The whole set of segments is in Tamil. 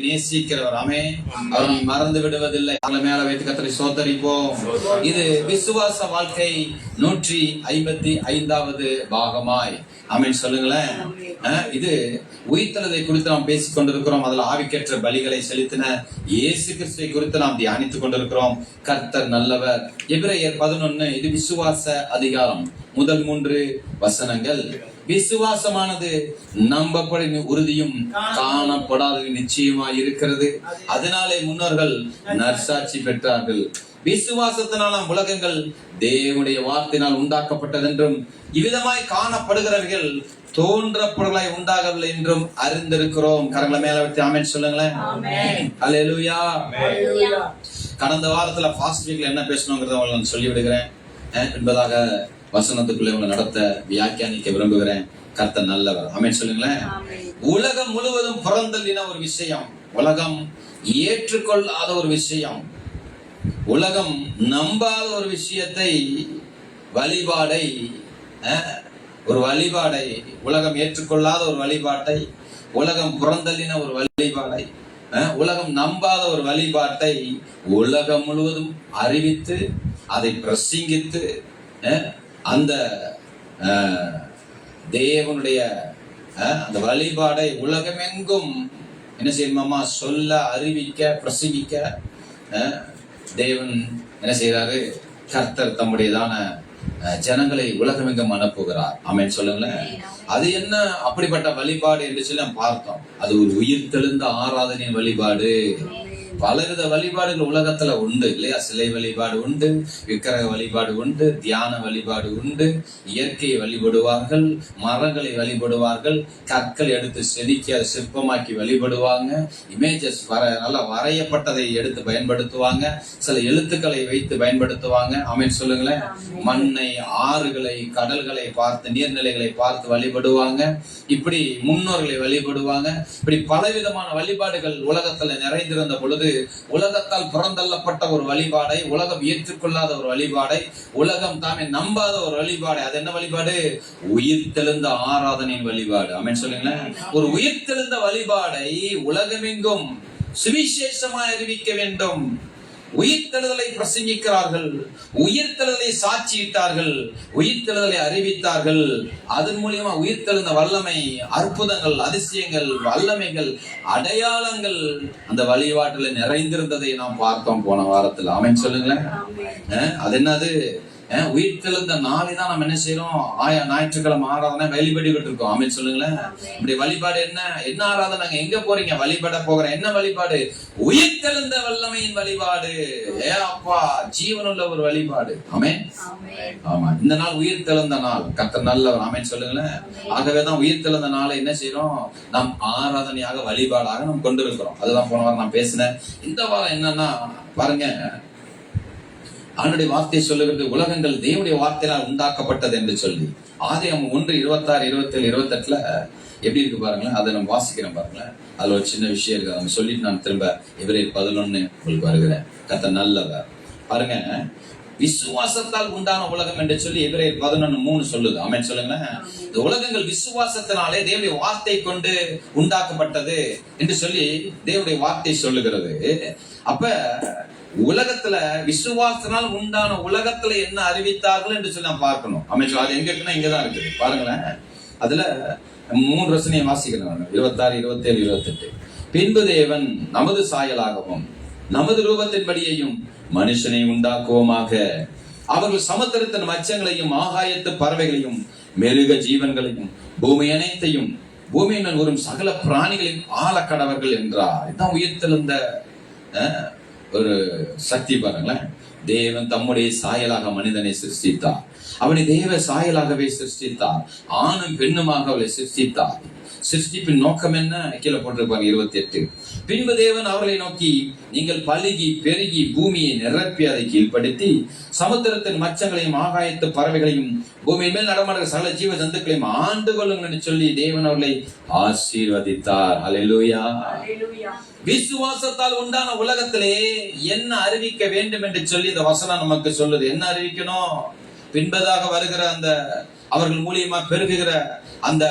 நேசிக்கிறவர். ஆமென். அவர் மறந்து விடுவதில்லை. மேல வைத்து கர்த்தரை ஸ்தோத்தரிப்போம். இது விசுவாச வாழ்க்கை 155வது பாகமாய். ஆமென் சொல்லுங்களேன். இது உயிர்த்தெழுதலை குறித்து நாம் பேசிக் கொண்டிருக்கிறோம். அதில் ஆவிக்கேற்ற பலிகளை செலுத்தின இயேசு கிறிஸ்துவை குறித்து நாம் தியானித்துக் கொண்டிருக்கிறோம். கர்த்தர் நல்லவர். எபிரேயர் 11 இது விசுவாச அதிகாரம். முதல் 3 வசனங்கள். விசுவாசமானது நம்பப்படும் உறுதியும் காணப்படாத நிச்சயமாய் இருக்கிறது. அதனாலே முன்னோர்கள் நற்சாட்சி பெற்றார்கள். விசுவாசத்தினால் உலகங்கள் தேவனுடைய வார்த்தையினால் உண்டாக்கப்பட்டதென்றும் இவ்விதமாய் காணப்படுகிறவர்கள் தோன்றப்பொருளாய் உண்டாகவில்லை என்றும் அறிந்திருக்கிறோம். கரங்களை மேல வச்சு ஆமென் சொல்லுங்களேன். அல்லேலூயா. கடந்த வாரத்துல ஃபாஸ்ட் வீக்ல என்ன பேசணுங்கிறத உங்களுக்கு சொல்லி விடுகிறேன். என்பதாக வசனத்துக்குள்ளே உங்களை நடத்த வியாக்கியானிக்க விரும்புகிறேன். கர்த்தர் நல்லவர். ஆமென் சொல்லுங்களேன். உலகம் முழுவதும் புறந்தள்ளின ஒரு விஷயம், உலகம் ஏற்றுக்கொள்ளாத ஒரு விஷயம், உலகம் நம்பாத ஒரு விஷயத்தை, வழிபாடை, ஒரு வழிபாடை, உலகம் ஏற்றுக்கொள்ளாத ஒரு வழிபாட்டை, உலகம் புறந்தள்ளின ஒரு வழிபாடை, உலகம் நம்பாத ஒரு வழிபாட்டை உலகம் முழுவதும் அறிவித்து அதை பிரசங்கித்து அந்த தேவனுடைய அந்த வழிபாடை உலகமெங்கும் என்ன செய்யணுமா சொல்ல, அறிவிக்க, பிரசங்கிக்க தேவன் என்ன செய்யறாரு? கர்த்தர் தம்முடையதான ஜனங்களை உலகமெங்கும் அனுப்புகிறார். ஆமென் சொல்லுங்களேன். அது என்ன அப்படிப்பட்ட வழிபாடு என்று சொல்லி நாம் பார்த்தோம். அது ஒரு உயிர் தெழுந்த ஆராதனையின் வழிபாடு. பலவித வழிபாடுகள் உலகத்துல உண்டு இல்லையா? சிலை வழிபாடு உண்டு, விக்கிரக வழிபாடு உண்டு, தியான வழிபாடு உண்டு, இயற்கையை வழிபடுவார்கள், மரங்களை வழிபடுவார்கள், கற்கள் எடுத்து செதுக்கி அதை சிற்பமாக்கி வழிபடுவாங்க, இமேஜஸ் நல்லா வரையப்பட்டதை எடுத்து பயன்படுத்துவாங்க, சில எழுத்துக்களை வைத்து பயன்படுத்துவாங்க. ஆமென் சொல்லுங்களேன். மண்ணை, ஆறுகளை, கடல்களை பார்த்து, நீர்நிலைகளை பார்த்து வழிபடுவாங்க. இப்படி முன்னோர்களை வழிபடுவாங்க. இப்படி பலவிதமான வழிபாடுகள் உலகத்துல நிறைந்திருந்த பொழுது உலகத்தால் புறந்தள்ளப்பட்ட ஒரு வழிபாடை, உலகம் ஏற்றுக்கொள்ளாத ஒரு வழிபாடை, உலகம் தாமே நம்பாத ஒரு வழிபாடை, அது என்ன வழிபாடு? உயிர்த்தெழுந்த ஆராதனையின் வழிபாடு. ஆமென் சொல்லுங்களேன். ஒரு உயிர்த்தெழுந்த வழிபாடை உலகமெங்கும் சுவிசேஷமாய் அறிவிக்க வேண்டும். உயிர்த்தெழுதலை பிரசங்கிக்கிறார்கள், உயிர்த்தெழுதலை சாட்சியிட்டார்கள், உயிர்த்தெழுதலை அறிவித்தார்கள். அதன் மூலியமா உயிர்த்தெழுந்த வல்லமை, அற்புதங்கள், அதிசயங்கள், வல்லமைகள், அடையாளங்கள் அந்த வழிபாட்டில் நிறைந்திருந்ததை நாம் பார்த்தோம் போன வாரத்தில். ஆமென் சொல்லுங்களேன். அது என்னது? உயிர்த்தெழுந்த நாளை தான் நம்ம என்ன செய்யறோம்? ஞாயிற்றுக்கிழமை ஆராதனை வழிபடிக்கிட்டு இருக்கோம். ஆமென் சொல்லுங்களேன். இப்படி வழிபாடு என்ன ஆராதனை? எங்க போறீங்க? வழிபட போகிறேன். என்ன வழிபாடு? உயிர்த்தெழுந்த வல்லமையின் வழிபாடு. அப்பா, ஜீவனுள்ள ஒரு வழிபாடு. ஆமென். ஆமா, இந்த நாள் உயிர்த்தெழுந்த நாள். கர்த்தர் நல்லவர். ஆமென் சொல்லுங்களேன். ஆகவேதான் உயிர்த்தெழுந்த நாளை என்ன செய்யறோம்? நாம் ஆராதனையாக, வழிபாடாக நாம் கொண்டிருக்கிறோம். அதுதான் போன வாரம் நான் பேசினேன். இந்த வாரம் என்னன்னா பாருங்க, அவனுடைய வார்த்தை சொல்லுகிறது உலகங்கள் தேவனுடைய வார்த்தையால் உண்டாக்கப்பட்டது என்று சொல்லி. ஆதியாகமம் 1:26, 27, 28 எப்படி இருக்கு பாருங்களேன். அதை நம்ம வாசிக்கிறேன் பாருங்களேன். அதுல ஒரு சின்ன விஷயம் இருக்கு. அதை சொல்லிட்டு நான் திரும்ப எபிரேயர் 11 உங்களுக்கு வருகிறேன். கர்த்தர் நல்லவர். பாருங்க, விசுவாசத்தால் உண்டான உலகம் என்று சொல்லி எபிரேயர் 11:3 சொல்லுது. ஆமென் சொல்லுங்களேன். இந்த உலகங்கள் விசுவாசத்தினாலே தேவனுடைய வார்த்தை கொண்டு உண்டாக்கப்பட்டது என்று சொல்லி தேவனுடைய வார்த்தை சொல்லுகிறது. அப்ப உலகத்துல விசுவாசத்தினால் உண்டான உலகத்துல என்ன அறிவித்தார்கள் என்று சொல்லி நான் பார்க்கணும். அமைச்சர் அது எங்க இருக்குன்னா இங்கதான் இருக்குது பாருங்களேன். அதுல 3 வசனையை வாசிக்கிறேன். 26, 27, 28. பின்பு தேவன் நமது சாயலாகவும் நமது ரூபத்தின்படியையும் மனுஷனை உண்டாக்குவோமாக, அவர்கள் சமுத்திரத்தின் மச்சங்களையும் ஆகாயத்து பறவைகளையும் மிருக ஜீவன்களையும் பூமி அனைத்தையும் பூமியின் வரும் சகல பிராணிகளையும் ஆள கடவர்கள் என்றார். இதுதான் உயிர்த்தெழுந்த ஒரு சக்தி. பாருங்களேன். தேவன் தம்முடைய சாயலாக மனிதனை சிருஷ்டித்தார். அவனை தேவ சாயலாகவே சிருஷ்டித்தார். ஆணும் பெண்ணுமாக அவளை சிருஷ்டித்தார். சிருஷ்டிப்பின் நோக்கம் என்ன? கீழே போட்டிருப்பாங்க 28. பின்பு தேவன் அவர்களை நோக்கி, நீங்கள் பலுகி பெருகி பூமியை நிரப்பி அதை கீழ்ப்படுத்தி சமுத்திரத்தின் மச்சங்களையும் ஆகாயத்து பறவைகளையும் பூமியின் மேல் நடமாடுகிற சகல ஜீவ ஜந்துக்களையும் ஆண்டு கொள்ளுங்கள் சொல்லி தேவன் அவர்களை ஆசீர்வதித்தார். அல்லேலூயா. விசுவாசத்தால் உண்டான உலகத்திலே என்ன அறிவிக்க வேண்டும் என்று சொல்லி இந்த வசனம் நமக்கு சொல்லுது. என்ன அறிவிக்கணும்? பின்பதாக வருகிற அந்த அவர்கள் மூலியமா பெருகுகிற அந்த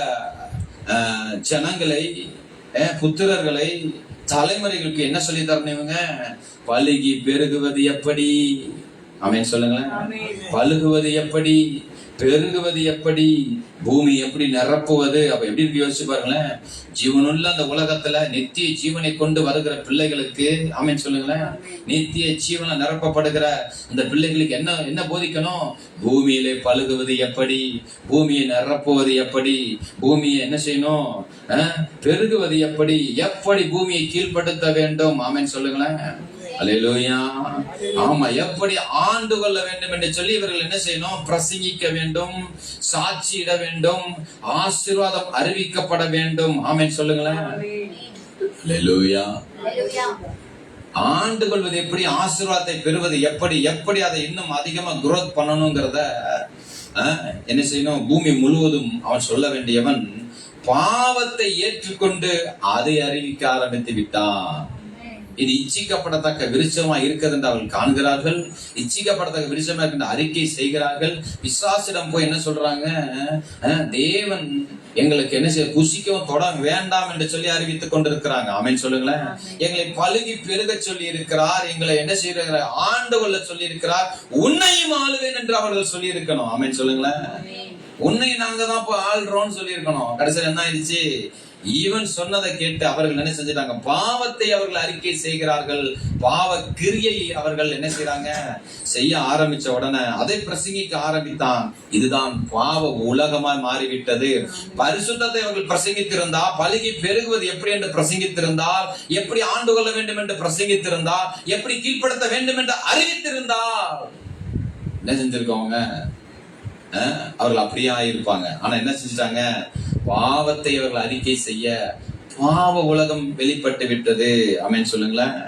ஜனங்களை, புத்திரர்களை, தலைமுறைகளுக்கு என்ன சொல்லி தரணும் இவங்க? பலுகி பெருகுவது எப்படி? ஆமென் சொல்லுங்களேன். பலுகுவது எப்படி, பெருகுவது எப்படி, பூமி எப்படி நிரப்புவது? அப்ப எப்படி இருக்கு யோசிச்சு பாருங்களேன். ஜீவனுள்ள அந்த உலகத்துல நித்திய ஜீவனை கொண்டு வருகிற பிள்ளைகளுக்கு, ஆமென் சொல்லுங்களேன், நித்திய ஜீவனை நிரப்பப்படுகிற அந்த பிள்ளைகளுக்கு என்ன என்ன போதிக்கணும்? பூமியிலே பழுகுவது எப்படி, பூமியை நிரப்புவது எப்படி, பூமியை என்ன செய்யணும், பெருகுவது எப்படி, எப்படி பூமியை கீழ்படுத்த வேண்டும். ஆமென் சொல்லுங்களேன். அல்லேலூயா. ஆமா, எப்படி ஆண்டு கொள்ள வேண்டும் என்று சொல்லி இவர்கள் என்ன செய்யணும்? பிரசங்கிக்க வேண்டும், சாட்சியிட வேண்டும், ஆசீர்வாதம் அறிவிக்கப்பட வேண்டும். ஆமென் சொல்லுங்களேன். அல்லேலூயா. ஆண்டு கொள்வது எப்படி, ஆசீர்வாதத்தை பெறுவது எப்படி, எப்படி அதை இன்னும் அதிகமா குரோத் பண்ணணுங்கிறத என்ன செய்யணும்? பூமி முழுவதும் அவன் சொல்ல வேண்டியவன் பாவத்தை ஏற்றுக்கொண்டு அதை அறிவிக்க ஆரம்பித்து விட்டான். இது இச்சிக்கப்படத்தக்க விருட்சமா இருக்கிறது என்று அவர்கள் காண்கிறார்கள். இச்சிக்கப்படத்தக்க விருட்சமா இருக்கின்ற அறிக்கை செய்கிறார்கள். பிசாசிடம் போய் என்ன சொல்றாங்க? தேவன் எங்களுக்கு என்ன செய்ய புசிக்கவும் தொட வேண்டாம் என்று சொல்லி அறிவித்துக் கொண்டிருக்கிறாங்க. ஆமென் சொல்லுங்களேன். எங்களை பழுகி பெருக சொல்லி இருக்கிறார், எங்களை என்ன செய்ய ஆண்டு கொள்ள சொல்லி இருக்கிறார், உன்னையும் ஆளுவேன் என்று அவர்கள் சொல்லி இருக்கணும். ஆமென் சொல்லுங்களேன். உன்னை நாங்க தான் இப்ப ஆள்றோம்னு சொல்லி இருக்கணும். கடைசியில் என்ன ஆயிடுச்சு? ஈவன் சொன்னதை கேட்டு அவர்கள் என்ன செஞ்சிட்டாங்க? பாவத்தை அவர்கள் அறிக்கை செய்கிறார்கள். பாவ கிரியை அவர்கள் என்ன செய்யறாங்க? செய்ய ஆரம்பிச்ச உடனே அதை பிரசங்கிக்க ஆரம்பித்தான். இதுதான் பாவ உலகமாய் மாறிவிட்டது. பரிசுத்தத்தை அவர்கள் பிரசங்கித்திருந்தால், பலுகி பெருகுவது எப்படி என்று பிரசங்கித்திருந்தால், எப்படி ஆண்டு கொள்ள வேண்டும் என்று பிரசங்கித்திருந்தால், எப்படி கீழ்ப்படுத்த வேண்டும் என்று அறிவித்திருந்தால் என்ன செஞ்சிருக்கவங்க? அவர்கள் அப்படியே ஆயிருப்பாங்க. ஆனா என்ன செஞ்சிட்டாங்க? பாவத்தை அவர்கள் அறிக்கை செய்ய பாவ உலகம் வெளிப்பட்டு விட்டது. ஆமென் சொல்லுங்களேன்.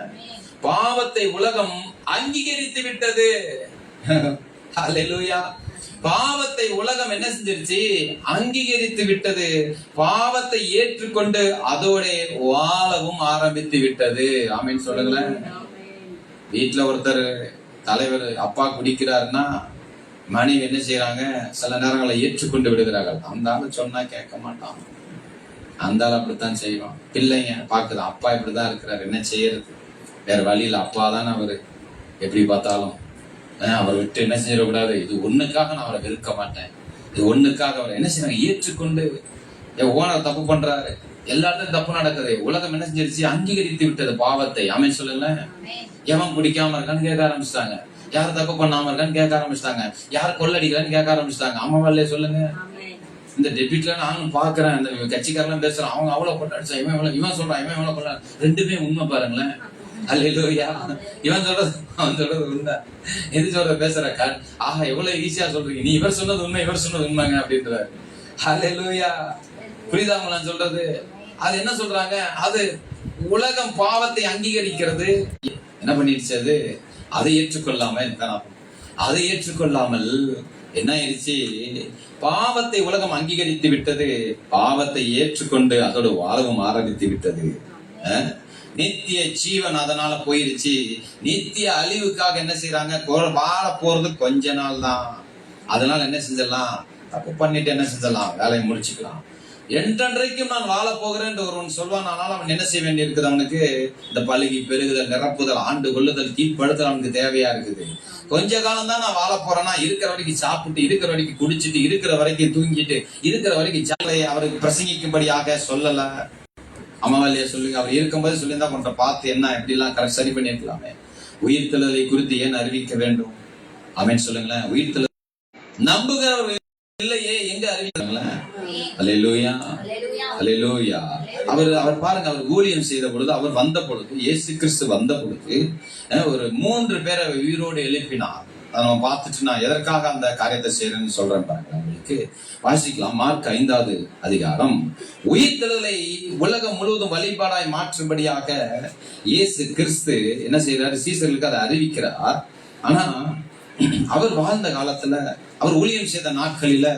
பாவத்தை உலகம் அங்கீகரித்து விட்டது. அல்லேலூயா. பாவத்தை உலகம் என்ன செஞ்சிருச்சு? அங்கீகரித்து விட்டது. பாவத்தை ஏற்றுக்கொண்டு அதோட வாழவும் ஆரம்பித்து விட்டது. ஆமென் சொல்லுங்களேன். வீட்டுல ஒருத்தர் தலைவர் அப்பா குடிக்கிறாருன்னா மனைவி என்ன செய்யறாங்க? சில நேரங்களை ஏற்றுக்கொண்டு விடுகிறார்கள். அந்த ஆளு சொன்னா கேட்க மாட்டான், அந்த ஆள் அப்படித்தான் செய்வான். பிள்ளைங்க பாக்குது, அப்பா இப்படிதான் இருக்கிறாரு, என்ன செய்யறது, வேற வழியில அப்பா தானே அவரு, எப்படி பார்த்தாலும் அவரை விட்டு என்ன செய்யக்கூடாது, இது ஒண்ணுக்காக நான் அவரை வெறுக்க மாட்டேன், இது ஒண்ணுக்காக அவரை என்ன செய்யறாங்க? ஏற்றுக்கொண்டு ஓனர் தப்பு பண்றாரு, எல்லாத்தையும் தப்பு நடக்குது, உலகம் என்ன செஞ்சிருச்சு? அங்கீகரித்து விட்டது பாவத்தை. ஆமென் சொல்லுங்களேன். எவன் குடிக்காம இருக்கான்னு கேட்க ஆரம்பிச்சிட்டாங்க, யார் தப்பு பண்ணாம இருக்கான்னு கேட்க ஆரம்பிச்சிட்டாங்க, யார் கொள்ளடிக்கலான்னு கேட்க ஆரம்பிச்சிட்டாங்க. ஆமாவல்லே சொல்லுங்க. இந்த டெபிட்ல நானும் பாக்குறேன், இந்த கட்சிக்காரெல்லாம் பேசுறான், அவங்க அவ்வளவு கொண்டாடிச்சா, இவன் சொல்றான், இவன் எவ்வளவு கொள்ள, ரெண்டுமே உண்மை பாருங்களேன். அல்லேலூயா. இவன் சொல்றது அவன் சொல்றது உண்மை, எது சொல்ற பேசுற ஆஹா எவ்வளவு ஈஸியா சொல்றீங்க, நீ இவர் சொன்னது உண்மை, இவர் சொன்னது உண்மைங்க அப்படின்றாரு. அல்லேலூயா. புரியுதாங்க நான் சொல்றது? அது என்ன சொல்றாங்க? அது உலகம் பாவத்தை அங்கீகரிக்கிறது. என்ன பண்ணிடுச்சு? அது அதை ஏற்றுக்கொள்ளாமல் அதை ஏற்றுக்கொள்ளாமல் என்ன ஆயிடுச்சு? பாவத்தை உலகம் அங்கீகரித்து விட்டது, பாவத்தை ஏற்றுக்கொண்டு அதோட வாழவும் ஆரம்பித்து விட்டது. நித்திய ஜீவன் அதனால போயிருச்சு. நித்திய அழிவுக்காக என்ன செய்யறாங்க? வாழ போறது கொஞ்ச நாள் தான். அதனால என்ன செஞ்சிடலாம்? தப்பு பண்ணிட்டு என்ன செஞ்சிடலாம்? வேலையை முடிச்சுக்கலாம். என்றென்றைக்கும் நான் வாழ போகிறேன் ஒருவன் சொல்வான். ஆனால் அவன் என்ன செய்ய வேண்டி இருக்குது? அவனுக்கு இந்த பழுகி பெருகுதல், நிரப்புதல், ஆண்டு கொள்ளுதல், கீழ்ப்படுத்தல் அவனுக்கு தேவையா இருக்குது. கொஞ்ச காலம் தான் நான் வாழ போறேன்னா, இருக்கிற வரைக்கும் சாப்பிட்டு, இருக்கிற வரைக்கும் குடிச்சிட்டு, இருக்கிற வரைக்கும் தூங்கிட்டு, இருக்கிற வரைக்கும் ஜாலையை அவருக்கு பிரசங்கிக்கும்படியாக சொல்லல. அம்மாவல்லையா சொல்லுங்க. அவர் இருக்கும்போது சொல்லியிருந்தா கொஞ்சம் பார்த்து என்ன எப்படி எல்லாம் சரி பண்ணிருக்கலாமே. உயிர்த்தெழுதலை குறித்து ஏன் அறிவிக்க வேண்டும்? ஆமென் சொல்லுங்களேன். உயிர்த்தெழுதல் நம்புகிறவர்கள் இல்லையே, எங்க அறிவிக்கிறாங்களேன்? அல்லேலூயா. அல்லேலூயா. அவர் பாருங்க, அவர் ஊழியம் செய்த பொழுது, அவர் வந்த பொழுது, இயேசு கிறிஸ்து வந்த பொழுது ஒரு 3 பேரை உயிரோடு எழுப்பினார். அதை நம்ம பார்த்துட்டு நான் எதற்காக அந்த காரியத்தை செய்யறேன்னு சொல்றேன் பாருங்க. உங்களுக்கு வாசிக்கலாம். மார்க் 5வது அதிகாரம். உயிர்த்தெழுதலை உலகம் முழுவதும் வழிபாடாய் மாற்றும்படியாக இயேசு கிறிஸ்து என்ன செய்யறாரு? சீசர்களுக்கு அதை அறிவிக்கிறார். ஆனா அவர் வாழ்ந்த காலத்துல, அவர் ஊழியம் செய்த நாட்களில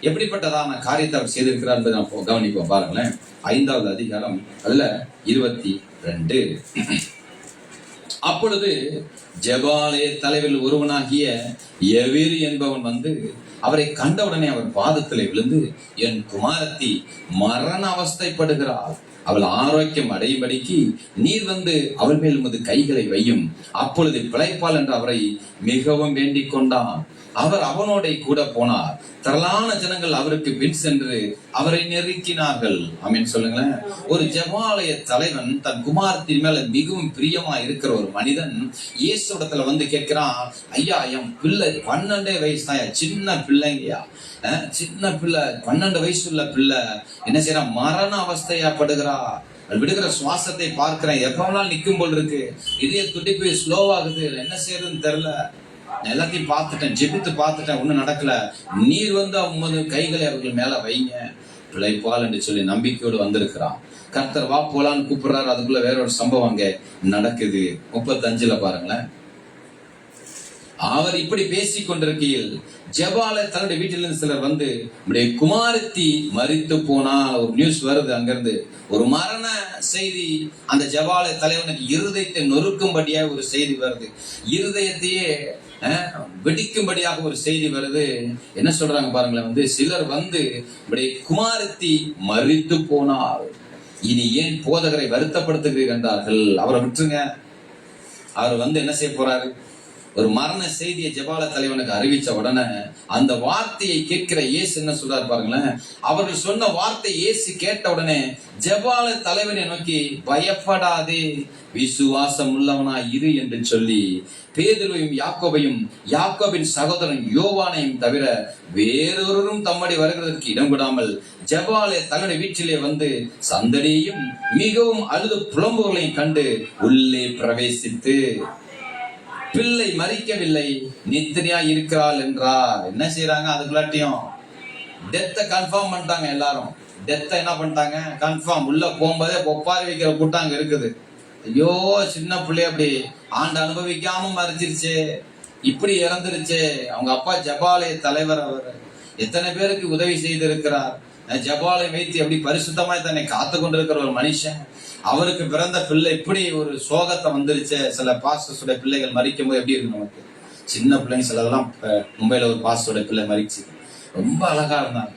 எப்படிப்பட்டதான காரியத்தை அவர் செய்திருக்கிறார் என்பதை நாம் கவனிப்போம். பாருங்களேன். 5வது அதிகாரம், அதுல 22. அப்பொழுது ஜெபாலய தலைவரில் ஒருவனாகிய எவீரு என்பவன் வந்து அவரை கண்டவுடனே அவர் பாதத்திலே விழுந்து, என் குமாரத்தி மரண அவஸ்தைப்படுகிறாள், அவள் ஆரோக்கியம் அடையும்படிக்கு நீர் வந்து அவள் மேல் உமது கைகளை வையும், அப்பொழுது பிழைப்பாள் என்று அவரை மிகவும் வேண்டிக் கொண்டான். அவர் அவனோட கூட போனார். திரளான ஜனங்கள் அவருக்கு பின் சென்று அவரை நெருக்கினார்கள். ஆமென் சொல்லுங்களேன். ஒரு ஜெபாலய தலைவன் தன் குமாரத்தின் மேல மிகவும் பிரியமா இருக்கிற ஒரு மனிதன் இயேசுடத்துல வந்து கேட்கிறான், ஐயா என் பிள்ளை 12 வயசு தான், சின்ன பிள்ளைங்கயா, சின்ன பிள்ளை, 12 வயசு உள்ள பிள்ளை என்ன செய்யறான், மரண அவஸ்தையா படுகிறா, விடுகிற சுவாசத்தை பார்க்கிறேன், எப்பவெல்லாம் நிக்கும் போல் இருக்கு, இதய துடிப்பு ஸ்லோவாகுது, என்ன செய்யறதுன்னு தெரியல, எல்லாத்தையும் பார்த்துட்டேன், ஜெபித்து பார்த்துட்டேன், ஒன்னும் நடக்கல, நீர் வந்து அவங்க கைகளை அவர்கள் மேல வைங்க, பிழைப்பால் என்று சொல்லி நம்பிக்கையோடு வந்திருக்கிறான். கர்த்தர் வா போலான்னு கூப்பிடுறாரு. அதுக்குள்ள வேற ஒரு சம்பவம் அங்க நடக்குது. 35 பாருங்களேன். அவர் இப்படி பேசிக் கொண்டிருக்கையில் ஜெபால தன்னுடைய வீட்டிலிருந்து சிலர் வந்து, நம்முடைய குமாரத்தி மரித்து போனா, ஒரு நியூஸ் வருது அங்கிருந்து, ஒரு மரண செய்தி. அந்த ஜெபால தலைவனுக்கு இருதயத்தை நொறுக்கும்படியாக ஒரு செய்தி வருது, இருதயத்தையே வெடிக்கும்படியாக ஒரு செய்தி வருது. என்ன சொல்றாங்க பாருங்களேன், வந்து சிலர் வந்து நம்முடைய குமாரத்தி மரித்து போனார், இனி ஏன் போதகரை வருத்தப்படுத்துகிறீர்கள் என்றார்கள். அவரை விட்டுருங்க. அவர் வந்து என்ன செய்ய போறாரு, ஒரு மரண செய்தியை ஜெபால தலைவனுக்கு அறிவிச்ச உடனே அந்த வார்த்தையை கேட்கிற இயேசு என்ன சொல்றாரு பாருங்களேன். அவர்கள் சொன்ன வார்த்தை இயேசு கேட்ட உடனே ஜெபால தலைவனை நோக்கி, பயப்படாதே, விசுவாசம் உள்ளவனா இரு என்று சொல்லி பேதுருவையும் யாக்கோபையும் யாக்கோபின் சகோதரன் யோவானையும் தவிர வேறொருவரும் தம்மடி வருகிறதற்கு இடம் விடாமல் ஜெபால தலைவனுடைய வீட்டிலே வந்து சந்தடியையும் மிகவும் அழுது புலம்புகளையும் கண்டு உள்ளே பிரவேசித்து, பிள்ளை மரிக்கவில்லை, நித்திரையா இருக்கிறாள் என்றார். என்ன செய்யறாங்க, அதுக்குள்ளாட்டியும் டெத்தை கன்ஃபார்ம் பண்ணிட்டாங்க. எல்லாரும் டெத்தை என்ன பண்ணிட்டாங்க, கன்ஃபார்ம். உள்ள போகும்போதே ஒப்பாரி வைக்கிற கூட்டம் அங்க இருக்குது. ஐயோ சின்ன பிள்ளை அப்படி ஆண்டு அனுபவிக்காம மறைச்சிருச்சு, இப்படி இறந்துருச்சு. அவங்க அப்பா ஜெபாலய தலைவர், அவர் எத்தனை பேருக்கு உதவி செய்திருக்கிறார். ஜெபாலயம் வைத்து எப்படி பரிசுத்தமாய் தன்னை காத்து கொண்டிருக்கிற ஒரு மனுஷன், அவருக்கு பிறந்த பிள்ளை இப்படி ஒரு சோகத்தை வந்துருச்சு. சில பாஸ்டர்ஸோட பிள்ளைகள் மறிக்கும் போது எப்படி இருக்கு நமக்கு, சின்ன பிள்ளைங்க சிலதெல்லாம். மும்பையில ஒரு பாஸ்டரோட பிள்ளை மறிச்சு, ரொம்ப அழகா இருந்தாங்க,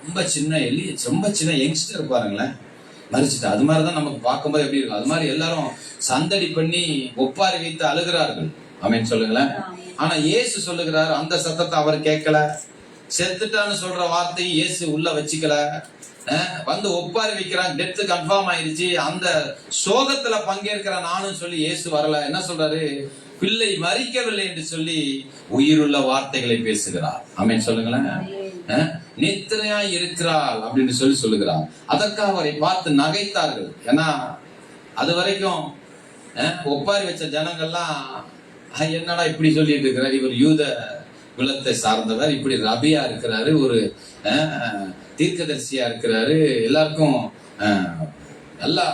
ரொம்ப சின்ன ரொம்ப சின்ன யங்ஸ்டர் பாருங்களேன், மறிச்சுட்டு. அது மாதிரிதான் நமக்கு பார்க்கும்போது எப்படி இருக்கும். அது மாதிரி எல்லாரும் சந்தடி பண்ணி ஒப்பாரி வைத்து அழுகிறார்கள். ஆமென் சொல்லுங்களேன். ஆனா இயேசு சொல்லுகிறார், அந்த சத்தத்தை அவர் கேட்கல. செத்துட்டான்னு சொல்ற வார்த்தையும் இயேசு உள்ள வச்சுக்கல. வந்து ஒப்பாரி வைக்கிறாங்க, டெத்து கன்ஃபார்ம் ஆயிருச்சு, அந்த சோகத்துல பங்கேற்கிற நானும் சொல்லி இயேசு வரல. என்ன சொல்றாரு, பிள்ளை மரிக்கவில்லை என்று சொல்லி உயிருள்ள வார்த்தைகளை பேசுகிறார். ஆமென் சொல்லுங்களேன். நித்திரையா இருக்கிறாள் அப்படின்னு சொல்லி சொல்லுகிறார். அதற்காக அவரை பார்த்து நகைத்தார்கள். ஏன்னா அது வரைக்கும் ஒப்பாரி வச்ச ஜனங்கள்லாம், என்னடா இப்படி சொல்லிட்டு இருக்கிறார், இவர் யூத குலத்தை சார்ந்தவர், இப்படி ரபியா இருக்கிறாரு, ஒரு தீர்க்கதரிசியா இருக்கிறாரு, எல்லாருக்கும் நல்லா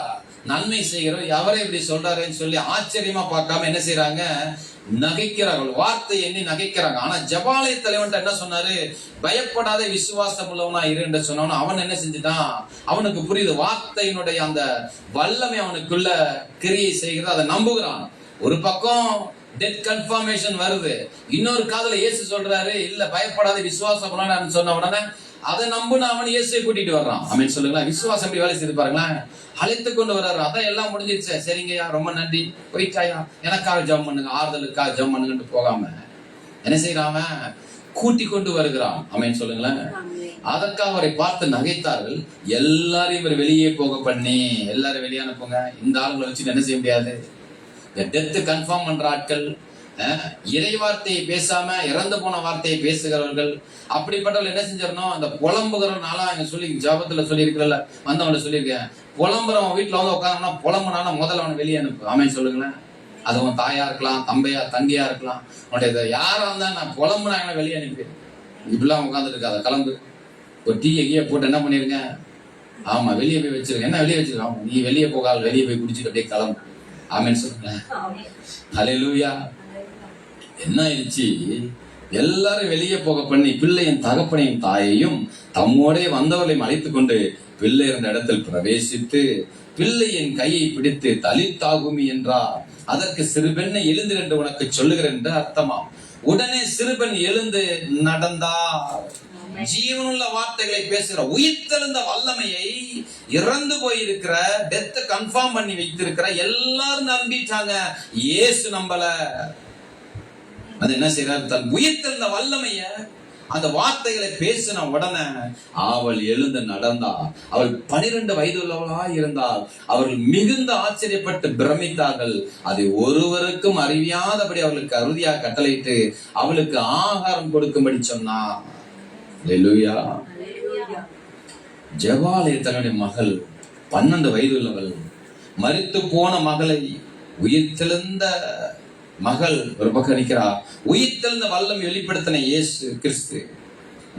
நன்மை செய்கிறவர், அவரை இப்படி சொல்றாருன்னு சொல்லி ஆச்சரியமா பார்க்காம என்ன செய்யறாங்க, நகைக்கிறார்கள், வார்த்தை எண்ணி நகைக்கிறாங்க. ஆனா ஜெபாலய தலைவன் என்ன சொன்னாரு, பயப்படாத விசுவாசம் உள்ளவனா இரு என்று சொன்னவன அவன் என்ன செஞ்சுட்டான், அவனுக்கு புரியுது, வார்த்தையினுடைய அந்த வல்லமை அவனுக்குள்ள கிரியை செய்கிறது, அதை நம்புகிறான். ஒரு பக்கம் டெத் கன்ஃபர்மேஷன் வருது, இன்னொரு காதுல இயேசு சொல்றாரு, இல்ல பயப்படாத விசுவாசம் பண்ணலாம்னு சொன்ன உடனே அதை நம்புன்னு அவன் இயேசுவை கூட்டிட்டு வர்றான். ஆமென் சொல்லுங்களேன். விசுவாசம் எப்படி வேலை செய்து பாருங்களேன், அழைத்து கொண்டு வர்றாரு. அதான் எல்லாம் முடிஞ்சிருச்சு, சரிங்கய்யா ரொம்ப நன்றி போயிட்டாயா, எனக்காக ஜெபம் பண்ணுங்க, ஆறுதலுக்காக ஜெபம் பண்ணுங்கன்னு போகாம என்ன செய்யறாம கூட்டி கொண்டு வருகிறான். ஆமென் சொல்லுங்களேன். அதற்காக அவரை பார்த்து நகைத்தார்கள். எல்லாரையும் இவர் வெளியே போக பண்ணி, எல்லாரும் வெளியே அனுப்புங்க, இந்த ஆளுங்களை வச்சு என்ன செய்ய முடியாது. டெத்து கன்ஃபார்ம் பண்ற ஆட்கள், இறை வார்த்தையை பேசாம இறந்து போன வார்த்தையை பேசுகிறவர்கள், அப்படிப்பட்டவர்கள் என்ன செஞ்சிடணும், அந்த புலம்புகிறனால அங்க சொல்லி ஜாபத்துல சொல்லி இருக்கிறல்ல, வந்தவங்களை சொல்லியிருக்கேன், புலம்புறவன் வீட்டுல வந்து உட்காந்தோம்னா புலம்புனானா முதல்ல அவனை வெளியே அனுப்பு. ஆமென் சொல்லுங்களேன். அது அவன் தாயா இருக்கலாம், தங்கையா இருக்கலாம், அவனுடைய யாரா இருந்தா நான் புலம்புனா என்ன வெளியே அனுப்பி, இப்படிலாம் உட்காந்துட்டு இருக்காத, கிளம்பு, ஒரு டீ கீயை போட்டு என்ன பண்ணிருங்க, ஆமா வெளியே போய் வச்சிருக்க, என்ன வெளியே வச்சிருக்கான், நீ வெளியே போகாத, வெளியே போய் குடிச்சிட்டு அப்படியே கிளம்பு. ஆமென் சொல்லுங்களேன். ஹல்லேலூயா. என்ன ஆயிடுச்சு, எல்லாரும் வெளியே போக பண்ணி பிள்ளையின் தகப்பனையும் தாயையும் தம்மோடே வந்தவர்களையும் அழைத்துக் கொண்டு பிள்ளை இருந்த இடத்தில் பிரவேசித்து பிள்ளையின் கையை பிடித்து தலித்தாகுமி என்றார். அதற்கு சிறுபெண்ணை எழுந்து என்று உனக்கு சொல்லுகிறேன் என்று அர்த்தமாம். உடனே சிறுபெண் எழுந்து நடந்தார். ஜீவனுள்ள வார்த்தைகளை பேசுகிற உயிர்த்தெழுந்த வல்லமையை இறந்து போயிருக்கிற டெத் கன்ஃபார்ம் பண்ணி வைத்திருக்கிற எல்லாரும் நம்பிட்டாங்க. இயேசு நம்பல. அது என்ன செய்யறாரு? தன் உயிர்த்தெழுந்த வல்லமைய அந்த வார்த்தைகளை பேசின உடனே அவள் எழுந்து நடந்தாள். அவள் 12 வயது உள்ளவளாய் இருந்தாள். அவர்கள் மிகுந்த ஆச்சரியப்பட்டு பிரமித்தார்கள். அதை ஒருவருக்கும் அறியாதபடி அவளுக்கு அறுதியாக கட்டளையிட்டு அவளுக்கு ஆகாரம் கொடுக்கும்படி சொன்னார். அல்லேலூயா. ஜெபாலய தன்னுடைய மகள் 12 வயது உள்ளவள், மரித்து போன மகளை உயிர்த்தெழுந்த மகள் ஒரு பக்கம் நிற்கிறார். உயிர்த்தெழுந்த வல்லம் வெளிப்படுத்தின இயேசு கிறிஸ்து